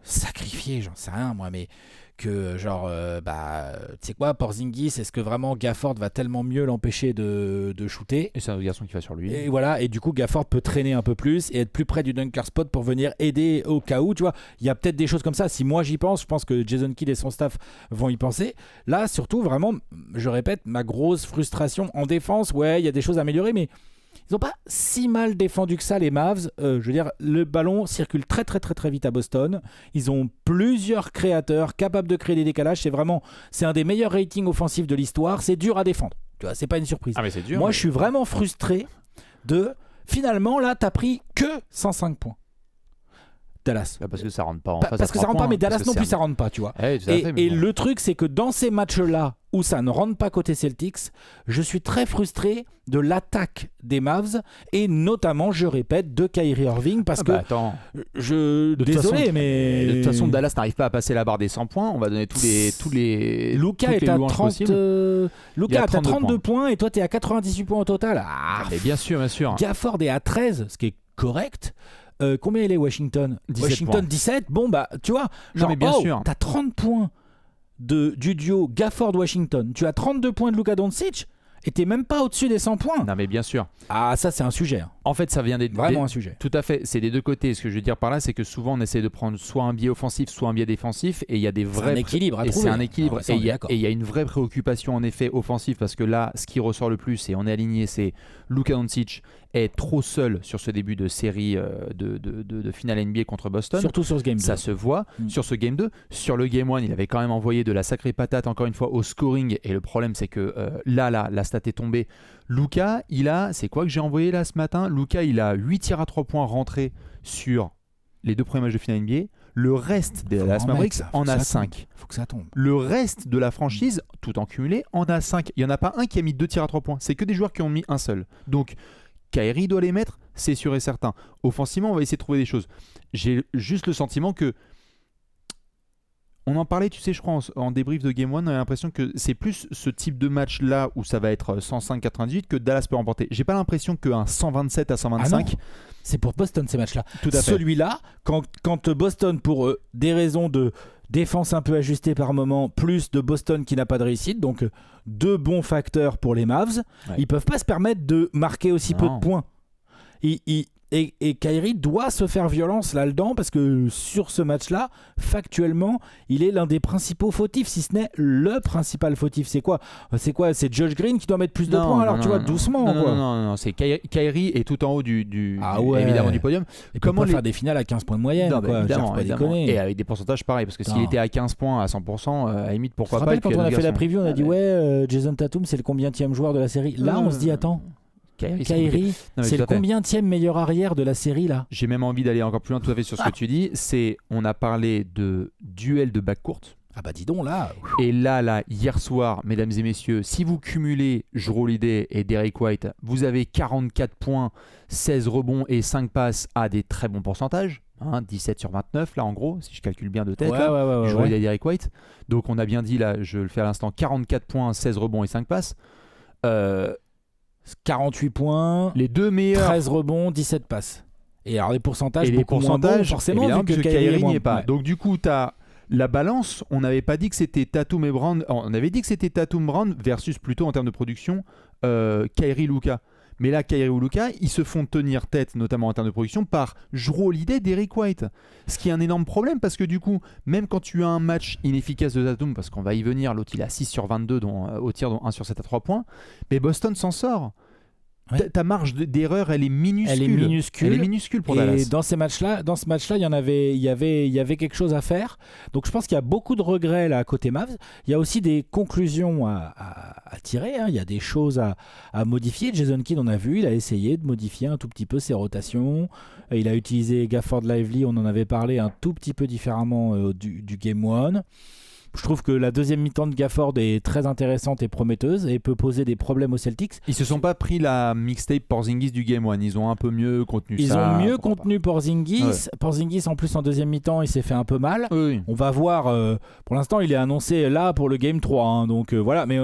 sacrifier, j'en sais rien moi, mais que genre, tu sais quoi, Porzingis, est-ce que vraiment Gafford va tellement mieux l'empêcher de shooter ? Et c'est un autre garçon qui va sur lui. Et voilà, et du coup Gafford peut traîner un peu plus et être plus près du dunker spot pour venir aider au cas où, tu vois. Il y a peut-être des choses comme ça. Si moi j'y pense, je pense que Jason Kidd et son staff vont y penser. Là, surtout, vraiment, je répète, ma grosse frustration en défense, ouais, il y a des choses à améliorer, mais ils n'ont pas si mal défendu que ça, les Mavs. Je veux dire, le ballon circule très très très très vite à Boston. Ils ont plusieurs créateurs capables de créer des décalages. C'est un des meilleurs ratings offensifs de l'histoire. C'est dur à défendre. Tu vois, c'est pas une surprise. Ah mais c'est dur. Moi, je suis vraiment frustré de... Finalement, là, t'as pris que 105 points. Dallas. Parce que ça rentre pas en face. Parce que ça rentre pas, mais Dallas non plus, ça rentre pas, tu vois. Et le truc, c'est que dans ces matchs-là où ça ne rentre pas côté Celtics, je suis très frustré de l'attaque des Mavs et notamment, je répète, de Kyrie Irving parce que attends. Désolé, mais de toute façon, Dallas n'arrive pas à passer la barre des 100 points. On va donner tous les Luka est à 30 Luka a 32 points et toi t'es à 98 points au total. Mais bien sûr. Gafford est à 13, ce qui est correct. Combien il est Washington 17. Bon bah tu vois, genre, bien sûr. T'as 30 points du duo Gafford-Washington. Tu as 32 points de Luka Doncic et t'es même pas au-dessus des 100 points. Non mais bien sûr. Ah ça c'est un sujet. En fait ça vient vraiment un sujet. Tout à fait, c'est des deux côtés. Ce que je veux dire par là, c'est que souvent on essaie de prendre soit un biais offensif, soit un biais défensif, et il y a des vrais équilibres à trouver. C'est un équilibre. Et il y a une vraie préoccupation en effet offensive parce que là, ce qui ressort le plus, et on est aligné, c'est Luka Doncic est trop seul sur ce début de série de finale NBA contre Boston. Surtout sur ce game 2. Ça se voit sur ce game 2. Sur le game 1, il avait quand même envoyé de la sacrée patate encore une fois au scoring. Et le problème, c'est que là, la stat est tombée. Luka, c'est quoi que j'ai envoyé là ce matin ? Luka, il a 8 tirs à 3 points rentrés sur les 2 premiers matchs de finale NBA. Le reste des Dallas Mavericks en a 5. Faut que ça tombe. Le reste de la franchise, tout en cumulé, en a 5. Il n'y en a pas un qui a mis 2 tirs à 3 points. C'est que des joueurs qui ont mis un seul. Donc, Kyrie doit les mettre, c'est sûr et certain. Offensivement, on va essayer de trouver des choses. J'ai juste le sentiment que... On en parlait, tu sais, je crois, en débrief de Game 1, on a l'impression que c'est plus ce type de match-là où ça va être 105-98 que Dallas peut remporter. J'ai pas l'impression qu'un 127 à 125... c'est pour Boston ces matchs-là. Tout à fait. Celui-là, quand Boston, pour des raisons de défense un peu ajustée par moment, plus de Boston qui n'a pas de réussite, donc 2 bons facteurs pour les Mavs, ils peuvent pas se permettre de marquer aussi peu de points. Et Kyrie doit se faire violence là-dedans parce que sur ce match-là, factuellement, il est l'un des principaux fautifs, si ce n'est le principal fautif. C'est quoi ? C'est Josh Green qui doit mettre plus de points. Alors tu vois, doucement. Non, c'est Kyrie est tout en haut évidemment du podium. Et comment faire des finales à 15 points de moyenne ? Évidemment. Et avec des pourcentages pareils, parce que s'il était à 15 points à 100%, à la limite, pourquoi pas. Quand on a fait la preview, on a dit Jason Tatum, c'est le combienième joueur de la série. Là, on se dit attends. Kyrie, c'est le combienième meilleur arrière de la série là ? J'ai même envie d'aller encore plus loin tout à fait sur ce que tu dis. On a parlé de duel de backcourt. Ah bah dis donc là. Et là, hier soir, mesdames et messieurs, si vous cumulez Jrue Holiday et Derrick White, vous avez 44 points, 16 rebonds et 5 passes à des très bons pourcentages. 17 sur 29 là en gros, si je calcule bien de tête. Jrue Holiday et Derrick White. Donc on a bien dit là, je le fais à l'instant, 44 points, 16 rebonds et 5 passes. 48 points, les 2 meilleurs, 13 rebonds, 17 passes. Et alors les pourcentages, moins bons, forcément, vu que Kyrie n'y est pas. Ouais. Donc du coup, tu as la balance, on n'avait pas dit que c'était Tatum et Brown. On avait dit que c'était Tatum Brown versus plutôt en termes de production Kyrie Luka. Mais là, Kyrie ou Luka, ils se font tenir tête, notamment en termes de production, par Jrue Holiday d'Eric White. Ce qui est un énorme problème parce que du coup, même quand tu as un match inefficace de Tatum, parce qu'on va y venir, l'autre il a 6 sur 22 au tir, dont 1 sur 7 à 3 points, mais Boston s'en sort. Ouais. Ta marge d'erreur, elle est minuscule. Elle est minuscule pour Dallas. Et dans ce match-là, il y avait quelque chose à faire. Donc je pense qu'il y a beaucoup de regrets là côté Mavs. Il y a aussi des conclusions à tirer. Hein. Il y a des choses à modifier. Jason Kidd, on a vu, il a essayé de modifier un tout petit peu ses rotations. Il a utilisé Gafford Lively, on en avait parlé un tout petit peu différemment du Game 1. Je trouve que la deuxième mi-temps de Gafford est très intéressante et prometteuse et peut poser des problèmes aux Celtics. Ils se sont pas pris la mixtape Porzingis du Game 1. Ils ont un peu mieux contenu ça. Ils ont mieux contenu Porzingis. Ouais. Porzingis, en plus, en deuxième mi-temps, il s'est fait un peu mal. Oui. On va voir. Pour l'instant, il est annoncé là pour le Game 3. Hein, donc voilà. Mais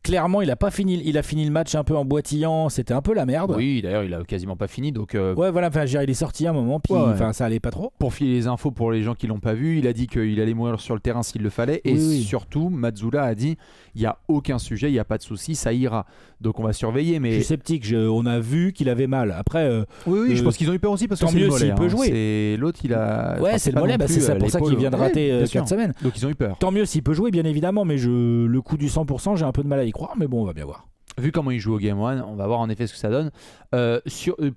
clairement, il a fini le match un peu en boitillant. C'était un peu la merde. Oui, d'ailleurs, il a quasiment pas fini. Donc ouais, voilà. Enfin, il est sorti un moment, puis ça allait pas trop. Pour filer les infos pour les gens qui l'ont pas vu, il a dit qu'il allait mourir sur le terrain s'il le fallait. Et surtout, Mazzulla a dit il y a aucun sujet, il y a pas de souci, ça ira. Donc on va surveiller. Mais je suis sceptique. On a vu qu'il avait mal. Après, oui, je pense qu'ils ont eu peur aussi parce que c'est le mollet. S'il peut jouer. C'est l'autre, il a. Ouais, c'est le mollet. C'est ça pour ça qu'il vient de rater 4 semaines. Donc ils ont eu peur. Tant mieux s'il peut jouer, bien évidemment. Mais le coup du 100%, j'ai un peu de mal à y croire. Mais bon, on va bien voir. Vu comment il joue au Game 1, on va voir en effet ce que ça donne.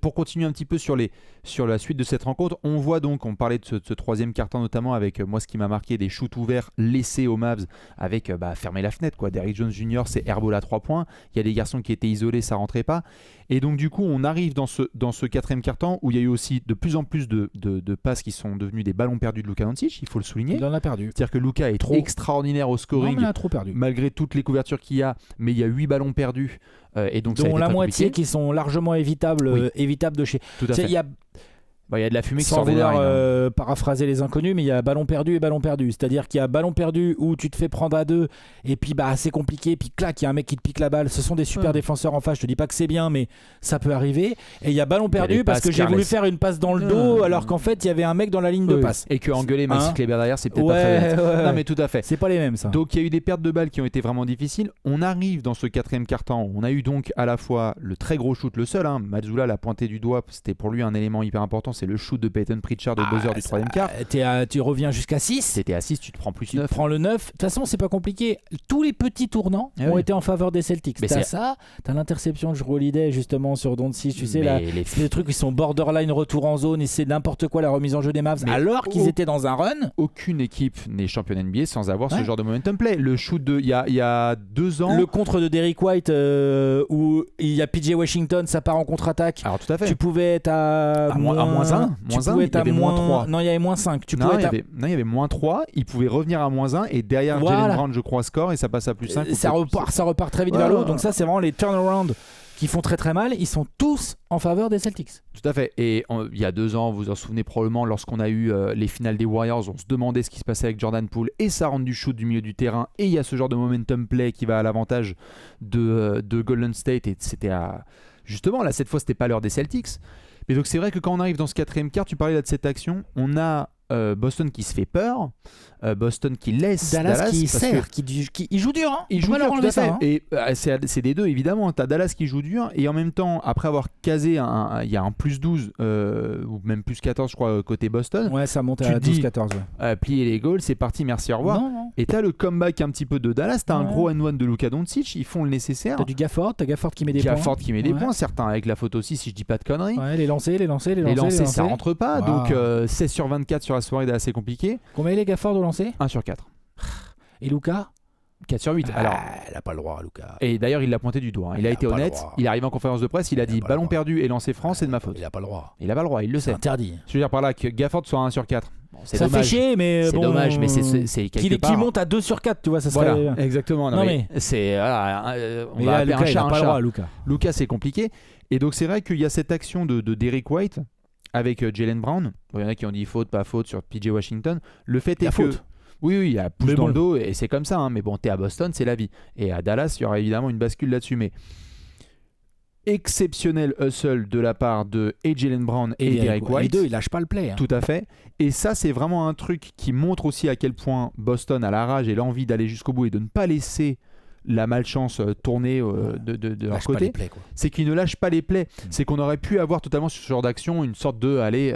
Pour continuer un petit peu sur la suite de cette rencontre, on voit donc, on parlait de ce troisième quart-temps notamment avec moi ce qui m'a marqué, des shoots ouverts laissés aux Mavs avec fermer la fenêtre quoi. Derrick Jones Jr. c'est airball à 3 points, il y a des garçons qui étaient isolés, ça rentrait pas. Et donc du coup on arrive dans ce quatrième quart-temps où il y a eu aussi de plus en plus de passes qui sont devenues des ballons perdus de Luka Doncic, il faut le souligner. Il en a perdu. C'est-à-dire que Luka est extraordinaire au scoring. Non, mais il a trop perdu. Malgré toutes les couvertures qu'il y a, mais il y a 8 ballons perdus. Et donc dont la moitié qui sont largement évitables de chez. Tout à fait. Il y a de la fumée qui sort des narines. Paraphraser les inconnus, mais il y a ballon perdu et ballon perdu. C'est-à-dire qu'il y a ballon perdu où tu te fais prendre à 2 et puis c'est compliqué, puis clac, il y a un mec qui te pique la balle. Ce sont des super défenseurs en face. Je te dis pas que c'est bien, mais ça peut arriver. Et il y a ballon perdu parce que j'ai voulu faire une passe dans le dos alors qu'en fait il y avait un mec dans la ligne de passe. Et que engueuler Maxi Kleber derrière, c'est peut-être pas très bien. Non, mais tout à fait. C'est pas les mêmes ça. Donc il y a eu des pertes de balles qui ont été vraiment difficiles. On arrive dans ce quatrième quart-temps. On a eu donc à la fois le très gros shoot, le seul. Mazzulla l'a pointé du doigt. C'était pour lui un élément hyper important. C'est le shoot de Peyton Pritchard au buzzer du troisième quart. Tu reviens jusqu'à 6. T'étais à 6, tu te prends plus 9. Tu prends le 9. De toute façon, c'est pas compliqué. Tous les petits tournants ont été en faveur des Celtics. Mais t'as l'interception de Jrue Holiday justement sur Doncic. Tu sais, là, c'est des trucs qui sont borderline retour en zone et c'est n'importe quoi la remise en jeu des Mavs. Alors qu'ils étaient dans un run. Aucune équipe n'est championne NBA sans avoir ce genre de momentum play. Le shoot il y a 2 ans. Le contre de Derrick White où il y a PJ Washington, ça part en contre-attaque. Alors tout à fait. Tu pouvais être à moins 1. Tu pouvais être à moins 3. Non, il y avait moins 5. Il y avait moins 3. Il pouvait revenir à moins 1 et derrière Jalen Brown, je crois, score et ça passe à plus 5. Ça repart très vite vers le haut. Donc ça, c'est vraiment les turnarounds qui font très très mal. Ils sont tous en faveur des Celtics. Tout à fait. Et il y a 2 ans, vous vous en souvenez probablement, lorsqu'on a eu les finales des Warriors, on se demandait ce qui se passait avec Jordan Poole et ça rentre du shoot du milieu du terrain et il y a ce genre de momentum play qui va à l'avantage de Golden State et c'était justement là cette fois c'était pas l'heure des Celtics. Mais donc c'est vrai que quand on arrive dans ce quatrième quart, tu parlais là de cette action, on a Boston qui se fait peur, Boston qui laisse Dallas qui serre, qui joue dur, hein. Il joue dur, tout à fait. Hein. Et c'est des deux évidemment. T'as Dallas qui joue dur et en même temps, après avoir casé, il y a un plus 12 ou même plus 14, je crois, côté Boston. Ouais, ça monte à 12-14. Plier les goals, c'est parti, merci, au revoir. Non. Et t'as le comeback un petit peu de Dallas. T'as un gros N1 de Luka Doncic. Ils font le nécessaire. T'as du Gafford qui met des points. Gafford qui met des points, certains avec la faute aussi, si je dis pas de conneries. Ouais, les lancers, ça rentre pas. Wow. Donc 16 sur 24 sur la soirée, c'est assez compliqué. Combien il est Gafford au lancer ? 1 sur 4. Et Luka ? 4 sur 8. Alors, il n'a pas le droit, Luka. Et d'ailleurs, il l'a pointé du doigt. Il a été honnête. Il est arrivé en conférence de presse. Il a dit ballon perdu et lancé franc, c'est de ma faute. Il n'a pas le droit. Il n'a pas le droit, il le sait. C'est interdit. Je veux dire par là que Gafford soit 1 sur 4. Bon, ça fait chier, mais c'est dommage, mais c'est quelque part. Qui monte à 2 sur 4, tu vois, ça serait. Voilà, exactement. Non, mais c'est. On va appeler un chat un chat. Luka, c'est compliqué. Et donc, c'est vrai qu'il y a cette action de Derrick White avec Jalen Brown. Il y en a qui ont dit faute, pas faute sur PJ Washington. Le fait est que. Faute. Oui, il y a pouce dans le dos et c'est comme ça. Mais bon, t'es à Boston, c'est la vie. Et à Dallas, il y aura évidemment une bascule là-dessus. Mais exceptionnel hustle de la part de Jaylen Brown et Derek White. Les deux, ils lâchent pas le play. Tout à fait. Et ça, c'est vraiment un truc qui montre aussi à quel point Boston a la rage et l'envie d'aller jusqu'au bout et de ne pas laisser la malchance tourner de leur côté. C'est qu'ils ne lâchent pas les plays. C'est qu'on aurait pu avoir totalement sur ce genre d'action une sorte de allez,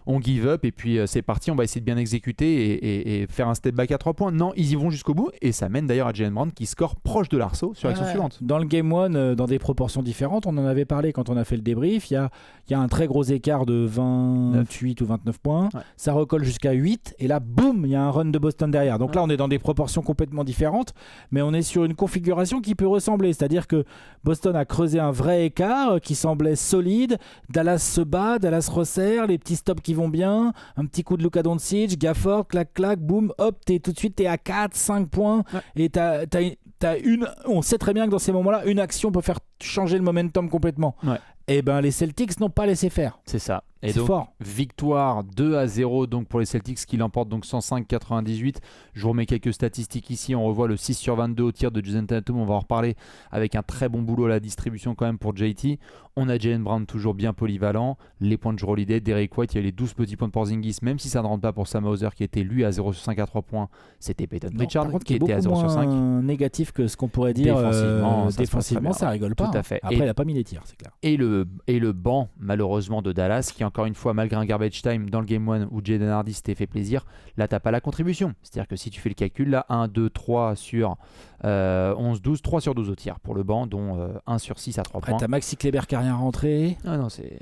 on give up et puis c'est parti, on va essayer de bien exécuter et faire un step back à 3 points. Non, ils y vont jusqu'au bout et ça mène d'ailleurs à Jaylen Brown qui score proche de l'arceau sur l'action suivante. Dans le Game 1, dans des proportions différentes, on en avait parlé quand on a fait le débrief, il y a un très gros écart de 28 ou 29 points, ça recolle jusqu'à 8 et là, boum, il y a un run de Boston derrière. Donc là, on est dans des proportions complètement différentes, mais on est sur une configuration qui peut ressembler, c'est-à-dire que Boston a creusé un vrai écart qui semblait solide, Dallas se bat, Dallas resserre, les petits stops qui vont bien, un petit coup de Luka Doncic, Gafford, clac clac, boum, hop, tout de suite t'es à 4-5 points et t'as on sait très bien que dans ces moments-là, une action peut faire changer le momentum complètement. Et ben les Celtics n'ont pas laissé faire. C'est ça. Et c'est donc, fort. Victoire 2-0 donc pour les Celtics qui l'emportent donc 105-98. Je vous remets quelques statistiques ici. On revoit le 6 sur 22 au tir de Jason Tatum. On va en reparler avec un très bon boulot à la distribution quand même pour JT. On a Jaylen Brown toujours bien polyvalent. Les points de Jrue Holiday, Derek White, il y a les 12 petits points de Porzingis. Même si ça ne rentre pas pour Sam Hauser qui était lui à 0 sur 5 à 3 points. C'était Peyton Pritchard qui était à 0 sur 5. Négatif que ce qu'on pourrait dire. Défensivement, ça rigole pas. Tout à fait. Après, il n'a pas mis les tirs, c'est clair. Et le banc, malheureusement, de Dallas, qui encore une fois, malgré un garbage time dans le Game 1 où Jaden Hardy s'était fait plaisir, là, t'as pas la contribution. C'est-à-dire que si tu fais le calcul, là, 1, 2, 3 sur 11, 12, 3 sur 12 au tir pour le banc, dont 1 sur 6 à 3 points. Après, t'as Maxi Kleber qui n'a rien rentré. Ah non, c'est...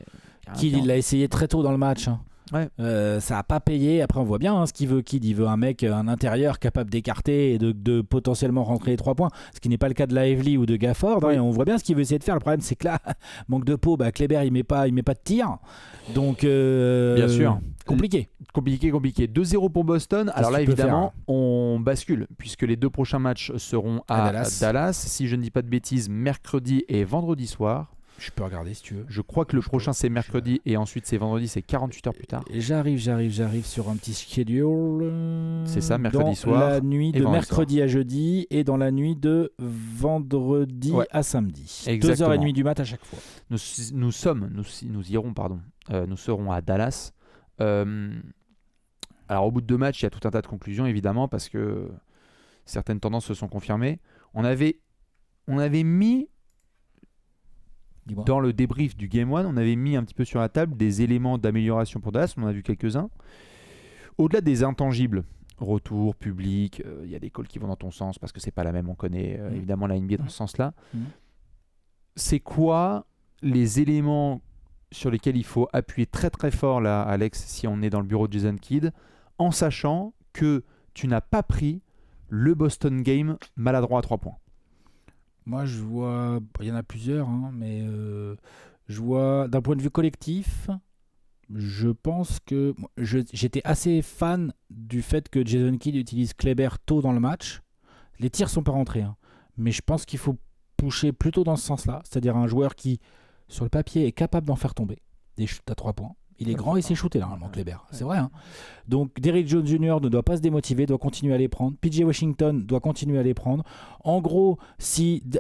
Qui l'a essayé très tôt dans le match. Ça n'a pas payé. Après, on voit bien ce qu'il veut. Il veut un mec, un intérieur capable d'écarter et de potentiellement rentrer les 3 points. Ce qui n'est pas le cas de Lively ou de Gafford. Et on voit bien ce qu'il veut essayer de faire. Le problème, c'est que là, manque de peau. Kleber, il met pas de tir. Donc, bien sûr. Compliqué. 2-0 pour Boston. Alors là, évidemment, on bascule puisque les 2 prochains matchs seront à Dallas. Si je ne dis pas de bêtises, mercredi et vendredi soir. Je peux regarder si tu veux. Je crois que le prochain c'est mercredi et ensuite c'est vendredi, c'est 48 heures plus tard. J'arrive sur un petit schedule. C'est ça, mercredi soir. La nuit de mercredi à jeudi et dans la nuit de vendredi à samedi. Exactement. 2h30 du mat à chaque fois. Nous serons à Dallas. Alors au bout de 2 matchs, il y a tout un tas de conclusions évidemment parce que certaines tendances se sont confirmées. On avait mis dans le débrief du Game 1, on avait mis un petit peu sur la table des éléments d'amélioration pour Dallas. On en a vu quelques-uns. Au-delà des intangibles, retour, public, il y a des calls qui vont dans ton sens parce que c'est pas la même. On connaît évidemment la NBA dans ce sens-là. C'est quoi les éléments sur lesquels il faut appuyer très très fort là, Alex, si on est dans le bureau de Jason Kidd, en sachant que tu n'as pas pris le Boston Game maladroit à 3 points? Moi, je vois... Il y en a plusieurs, mais je vois... D'un point de vue collectif, je pense que... J'étais assez fan du fait que Jason Kidd utilise Kleber tôt dans le match. Les tirs sont pas rentrés, mais je pense qu'il faut pousser plutôt dans ce sens-là. C'est-à-dire un joueur qui, sur le papier, est capable d'en faire tomber des shoots à 3 points. Il est grand et s'est shooté normalement, Kleber. C'est vrai. Donc, Derrick Jones Jr. ne doit pas se démotiver, doit continuer à les prendre. PJ Washington doit continuer à les prendre. En gros,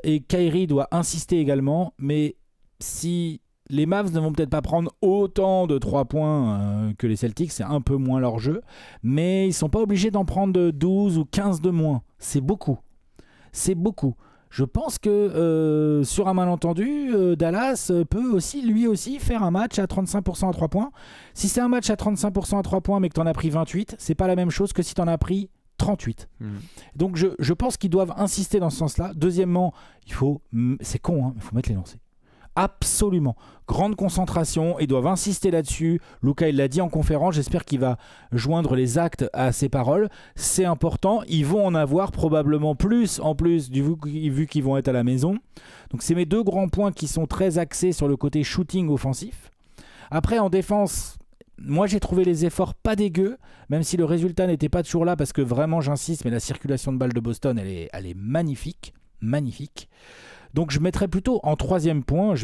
et Kyrie doit insister également, mais si les Mavs ne vont peut-être pas prendre autant de 3 points que les Celtics, c'est un peu moins leur jeu, mais ils ne sont pas obligés d'en prendre de 12 ou 15 de moins. C'est beaucoup. Je pense que sur un malentendu, Dallas peut lui aussi faire un match à 35% à 3 points. Si c'est un match à 35% à 3 points mais que tu en as pris 28, c'est pas la même chose que si tu en as pris 38. Donc je pense qu'ils doivent insister dans ce sens-là. Deuxièmement, c'est con, il faut mettre les lancers. Absolument. Grande concentration, ils doivent insister là-dessus. Luka, il l'a dit en conférence, j'espère qu'il va joindre les actes à ses paroles. C'est important, ils vont en avoir probablement plus en plus vu qu'ils vont être à la maison. Donc c'est mes 2 grands points qui sont très axés sur le côté shooting offensif. Après en défense, moi j'ai trouvé les efforts pas dégueux, même si le résultat n'était pas toujours là parce que vraiment j'insiste, mais la circulation de balles de Boston elle est magnifique. Donc je mettrais plutôt en 3e point, je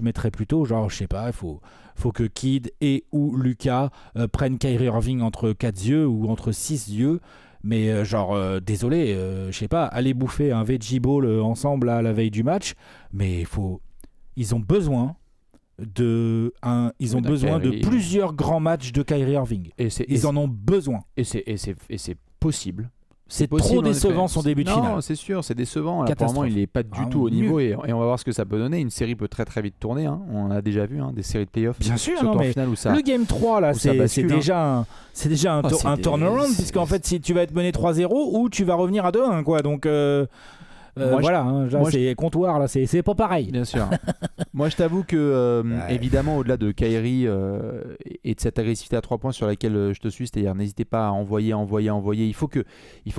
sais pas, il faut que Kidd et ou Luka prennent Kyrie Irving entre 4 yeux ou entre 6 yeux, mais désolé, je sais pas, aller bouffer un veggie ball ensemble à la veille du match, mais il faut ils ont besoin de plusieurs grands matchs de Kyrie Irving. Ils en ont besoin. Et c'est possible. C'est trop décevant son début de finale. Non, c'est sûr, c'est décevant. Là, pour le moment, il n'est pas du tout au niveau et on va voir ce que ça peut donner. Une série peut très très vite tourner. Hein. On a déjà vu des séries de playoffs. Bien sûr, mais le Game 3, là, c'est déjà un turnaround, puisqu'en fait, si tu vas être mené 3-0 ou tu vas revenir à 2-1, quoi. Donc c'est comptoir, là, c'est pas pareil. Bien sûr. Moi, je t'avoue que, évidemment, au-delà de Kyrie et de cette agressivité à 3 points sur laquelle je te suis, c'est-à-dire n'hésitez pas à envoyer. Il faut que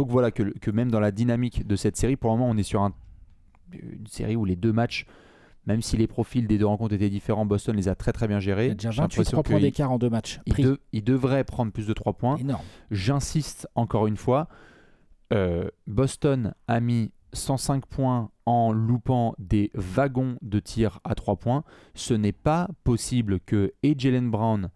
voilà, que même dans la dynamique de cette série, pour le moment, on est sur une série où les deux matchs, même si les profils des deux rencontres étaient différents, Boston les a très très bien gérés. Il y a déjà 28 points d'écart en 2 matchs. Il devrait prendre plus de 3 points. Énorme. J'insiste encore une fois, Boston a mis 105 points en loupant des wagons de tir à 3 points. Ce n'est pas possible que Jaylen Brown,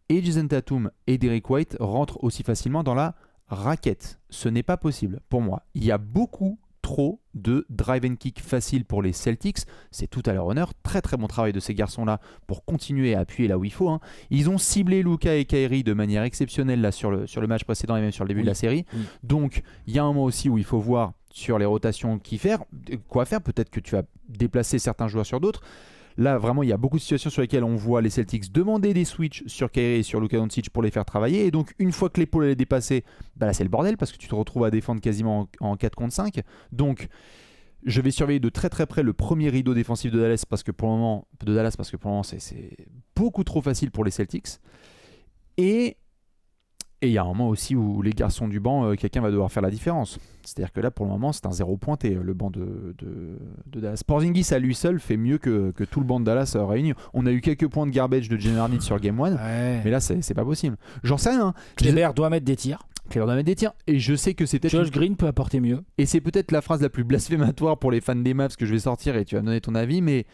Jason Tatum et Derrick White rentrent aussi facilement dans la raquette. Ce n'est pas possible pour moi. Il y a beaucoup trop de drive and kick facile pour les Celtics. C'est tout à leur honneur. Très très bon travail de ces garçons-là pour continuer à appuyer là où il faut. Hein. Ils ont ciblé Luka et Kyrie de manière exceptionnelle là, sur le match précédent et même sur le début de la série. Donc il y a un moment aussi où il faut voir sur les rotations quoi faire. Peut-être que tu vas déplacer certains joueurs sur d'autres. Là, vraiment, il y a beaucoup de situations sur lesquelles on voit les Celtics demander des switches sur Kyrie et sur Luka Doncic pour les faire travailler. Et donc, une fois que l'épaule est dépassée, là, c'est le bordel parce que tu te retrouves à défendre quasiment en 4 contre 5. Donc, je vais surveiller de très très près le premier rideau défensif de Dallas parce que pour le moment, c'est beaucoup trop facile pour les Celtics. Et il y a un moment aussi où les garçons du banc, quelqu'un va devoir faire la différence. C'est-à-dire que là, pour le moment, c'est un 0 pointé, le banc de Dallas. Porzingis à lui seul fait mieux que tout le banc de Dallas réuni. On a eu quelques points de garbage de Jalen Harden sur Game 1, mais là, c'est pas possible. J'en sais rien. Kleber doit mettre des tirs. Et je sais que c'est peut-être... Josh Green peut apporter mieux. Et c'est peut-être la phrase la plus blasphématoire pour les fans des Mavs que je vais sortir et tu vas me donner ton avis, mais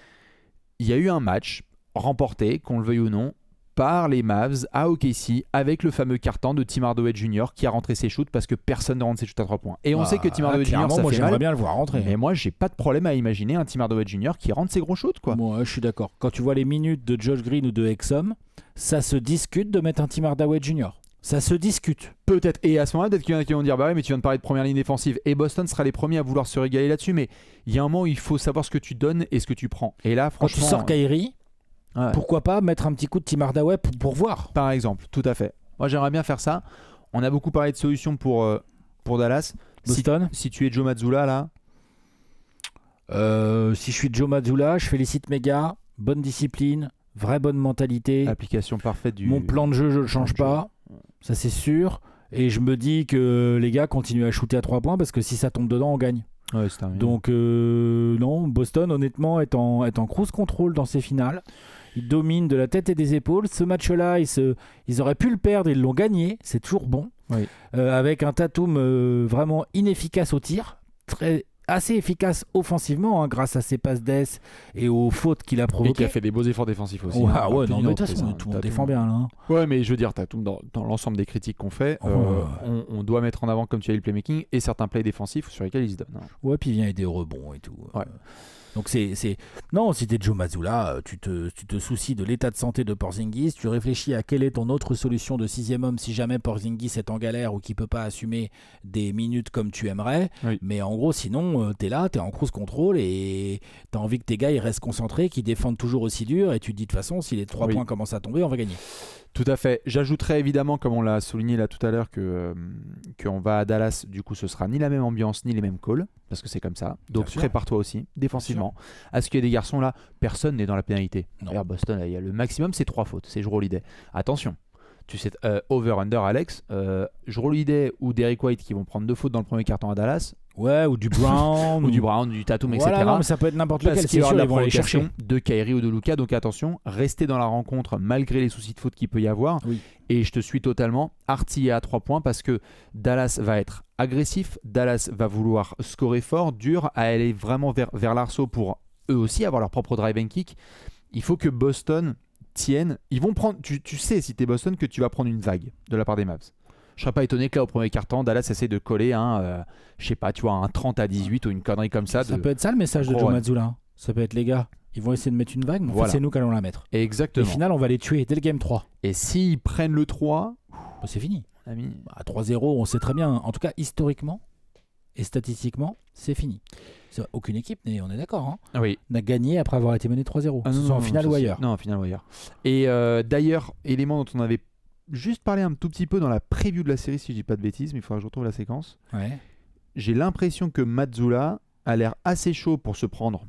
il y a eu un match remporté, qu'on le veuille ou non, par les Mavs à OKC avec le fameux carton de Tim Hardaway Jr. qui a rentré ses shoots parce que personne ne rentre ses shoots à 3 points. Et on sait que Tim Hardaway Jr. ça moi, fait j'aimerais mal, bien le voir rentrer. Mais moi, j'ai pas de problème à imaginer un Tim Hardaway Jr. qui rentre ses gros shoots, quoi. Moi, je suis d'accord. Quand tu vois les minutes de Josh Green ou de Exum, ça se discute de mettre un Tim Hardaway Jr. Ça se discute. Peut-être. Et à ce moment-là, peut-être qu'il y en a qui vont dire bah ouais, mais tu viens de parler de première ligne défensive. Et Boston sera les premiers à vouloir se régaler là-dessus. Mais il y a un moment où il faut savoir ce que tu donnes et ce que tu prends. Et là, franchement. Quand tu sors Kyrie, pourquoi pas mettre un petit coup de Tim Hardaway pour voir. Par exemple, tout à fait. Moi, j'aimerais bien faire ça. On a beaucoup parlé de solutions pour Dallas. Boston. Si tu es Joe Mazzulla, là. Si je suis Joe Mazzulla, je félicite mes gars. Bonne discipline, vraie bonne mentalité. Application parfaite du. Mon plan de jeu, je le change pas. Ça, c'est sûr. Et je me dis que les gars continuent à shooter à 3 points parce que si ça tombe dedans, on gagne. Ouais, c'est terminé. Donc, non, Boston, honnêtement, est en cruise control dans ces finales. Ils dominent de la tête et des épaules. Ce match-là, ils auraient pu le perdre, ils l'ont gagné. C'est toujours bon. Oui. Avec un Tatum vraiment inefficace au tir, assez efficace offensivement, grâce à ses passes d'ess et aux fautes qu'il a provoquées. Et qui a fait des beaux efforts défensifs aussi. Non, mais de toute façon, tout le monde défend bien. Là. Ouais, mais je veux dire, Tatum, dans l'ensemble des critiques qu'on fait, on doit mettre en avant, comme tu as dit, le playmaking et certains plays défensifs sur lesquels il se donne. Ouais, puis il vient aider au rebond et tout. Ouais. Donc non, si t'es Joe Mazzulla, tu te soucies de l'état de santé de Porzingis, tu réfléchis à quelle est ton autre solution de 6e homme si jamais Porzingis est en galère ou qu'il peut pas assumer des minutes comme tu aimerais. Oui. Mais en gros, sinon, t'es là, t'es en cruise control et t'as envie que tes gars ils restent concentrés, qu'ils défendent toujours aussi dur et tu te dis de toute façon, si les 3 points commencent à tomber, on va gagner. Tout à fait. J'ajouterais évidemment, comme on l'a souligné là tout à l'heure, qu'on va à Dallas. Du coup, ce sera ni la même ambiance, ni les mêmes calls, parce que c'est comme ça. Donc prépare-toi aussi, défensivement. À ce qu'il y ait des garçons là, personne n'est dans la pénalité. D'ailleurs, Boston, là, il y a le maximum, c'est 3 fautes. C'est Jrue Holiday. Attention. Tu sais, over-under, Alex. Jrue Holiday ou Derrick White qui vont prendre 2 fautes dans le premier carton à Dallas. Ouais, ou du Brown. du Tatum, voilà, etc. Non, mais ça peut être n'importe lequel. C'est sûr, ils vont aller chercher de Kyrie ou de Luka. Donc attention, restez dans la rencontre malgré les soucis de faute qu'il peut y avoir. Oui. Et je te suis totalement artillé à 3 points parce que Dallas va être agressif. Dallas va vouloir scorer fort, dur, à aller vraiment vers l'arceau pour eux aussi avoir leur propre drive and kick. Il faut que Boston tienne. Ils vont prendre. Tu sais, si t'es Boston, que tu vas prendre une vague de la part des Mavs. Je serais pas étonné que là au premier quart-temps, Dallas essaie de coller je sais pas, tu vois, un 30-18 ou une connerie comme ça. Ça peut être ça le message de Joe Mazzulla. Ça peut être les gars. Ils vont essayer de mettre une vague, mais en fait, c'est nous qui allons la mettre. Exactement. Et au final, on va les tuer dès le game 3. Et s'ils prennent le 3... c'est fini. Ami. À 3-0, on sait très bien. En tout cas, historiquement et statistiquement, c'est fini. Aucune équipe, on est d'accord, n'a gagné après avoir été mené 3-0. Que ce soit en finale ou ailleurs. Non, en finale ou ailleurs. Et d'ailleurs, élément dont on avait juste parlé un tout petit peu dans la preview de la série, si je dis pas de bêtises, mais il faudra que je retrouve la séquence. Ouais. J'ai l'impression que Mazzulla a l'air assez chaud pour se prendre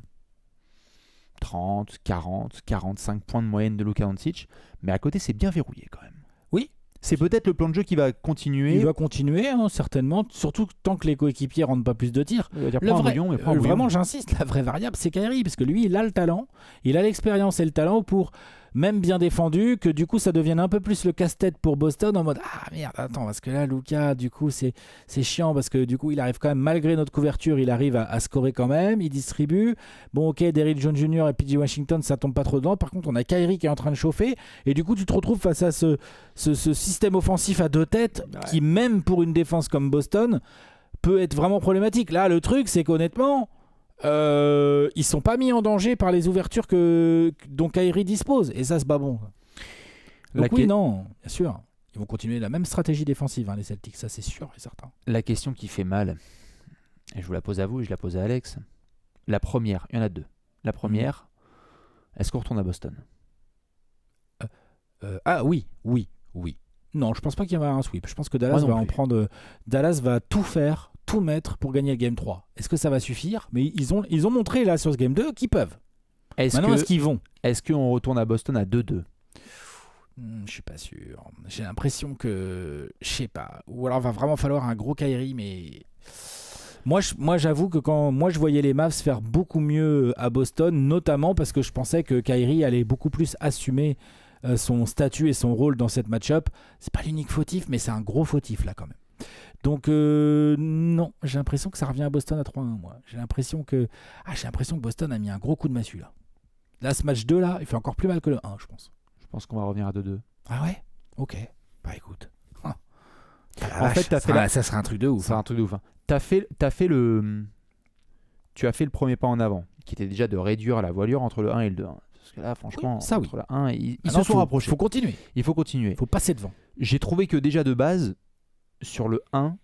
30, 40, 45 points de moyenne de Luka Doncic, mais à côté, c'est bien verrouillé quand même. Oui. C'est peut-être le plan de jeu qui va continuer. Il va continuer, certainement, surtout tant que les coéquipiers ne rendent pas plus de tirs. Vraiment, j'insiste, la vraie variable, c'est Kyrie, parce que lui, il a le talent, il a l'expérience et le talent pour, même bien défendu, que du coup, ça devienne un peu plus le casse-tête pour Boston, en mode « Ah merde, attends, parce que là, Luka, du coup, c'est chiant, parce que du coup, il arrive quand même, malgré notre couverture, il arrive à scorer quand même, il distribue. Bon, ok, Derrick Jones Jr. et PJ Washington, ça tombe pas trop dedans. Par contre, on a Kyrie qui est en train de chauffer, et du coup, tu te retrouves face à ce système offensif à deux têtes, qui, même pour une défense comme Boston, peut être vraiment problématique. Là, le truc, c'est qu'honnêtement... ils sont pas mis en danger par les ouvertures dont Kyrie dispose, et ça c'est pas bon. Donc non, bien sûr, ils vont continuer la même stratégie défensive, les Celtics, ça c'est sûr et certain. La question qui fait mal, et je vous la pose à vous et je la pose à Alex, la première, il y en a deux. La première, est-ce qu'on retourne à Boston? Oui. Non, je pense pas qu'il y aura un sweep. Je pense que Dallas va en prendre. Dallas va tout faire, tout mettre pour gagner le Game 3. Est-ce que ça va suffire? Mais ils ont montré là sur ce Game 2 qu'ils peuvent. Est-ce qu'ils vont? Est-ce qu'on retourne à Boston à 2-2? Je suis pas sûr. J'ai l'impression que... Je sais pas. Ou alors va vraiment falloir un gros Kyrie, mais... Moi, j'avoue que quand je voyais les Mavs faire beaucoup mieux à Boston, notamment parce que je pensais que Kyrie allait beaucoup plus assumer son statut et son rôle dans cette match-up. C'est pas l'unique fautif, mais c'est un gros fautif là quand même. Donc non, j'ai l'impression que ça revient à Boston à 3-1. Moi, j'ai l'impression que Boston a mis un gros coup de massue là. Là, ce match 2 là, il fait encore plus mal que le 1, je pense. Je pense qu'on va revenir à 2-2. Ah ouais? Ok. Bah écoute. En fait, ça serait un truc de ouf. C'est un truc de ouf. Tu as fait le premier pas en avant, qui était déjà de réduire la voilure entre le 1 et le 2. Parce que là, franchement, entre le 1 et ils se sont rapprochés. Il faut continuer. Il faut passer devant. J'ai trouvé que déjà de base, sur le 1,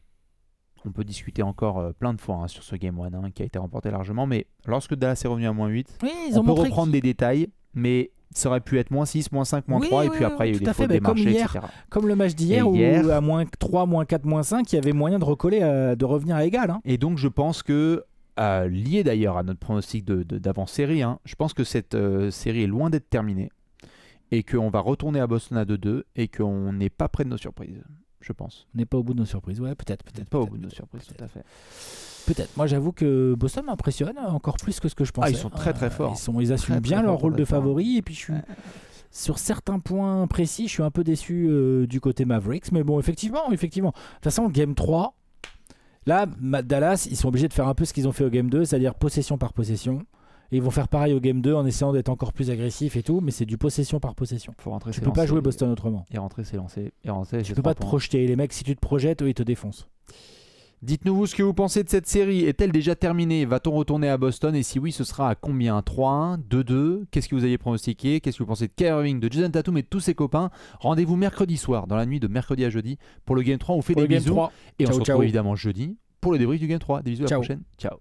on peut discuter encore plein de fois sur ce Game 1 qui a été remporté largement, mais lorsque Dallas est revenu à -8, on peut reprendre des détails, mais ça aurait pu être -6, -5, -3, et puis après il y a eu des fautes des marchés, etc. Comme le match d'hier où à -3, -4, -5, il y avait moyen de recoller, de revenir à égal. Et donc je pense que, lié d'ailleurs à notre pronostic d'avant-série, je pense que cette série est loin d'être terminée, et qu'on va retourner à Boston à 2-2, et qu'on n'est pas près de nos surprises. Je pense. On n'est pas au bout de nos surprises. Ouais, peut-être. Pas au bout de nos surprises, tout à fait. Peut-être. Moi, j'avoue que Boston m'impressionne encore plus que ce que je pensais. Ils sont très très forts. Ils assument bien leur rôle de favori. Et puis, je suis sur certains points précis, je suis un peu déçu du côté Mavericks. Mais bon, effectivement. De toute façon, Game 3, là, Dallas, ils sont obligés de faire un peu ce qu'ils ont fait au Game 2, c'est-à-dire possession par possession. Et ils vont faire pareil au Game 2 en essayant d'être encore plus agressifs et tout, mais c'est du possession par possession. Tu peux pas jouer Boston autrement. Et rentrer, c'est lancer. Tu peux pas te projeter. Les mecs, si tu te projettes, eux, ils te défoncent. Dites-nous vous ce que vous pensez de cette série. Est-elle déjà terminée? Va-t-on retourner à Boston? Et si oui, ce sera à combien? 3-1, 2-2? Qu'est-ce que vous aviez pronostiqué? Qu'est-ce que vous pensez de Kyrie Irving, de Jason Tatum et de tous ses copains? Rendez-vous mercredi soir, dans la nuit de mercredi à jeudi, pour le Game 3. On fait des bisous. Et on se retrouve évidemment jeudi pour le débrief du Game 3. Des bisous, à la prochaine. Ciao.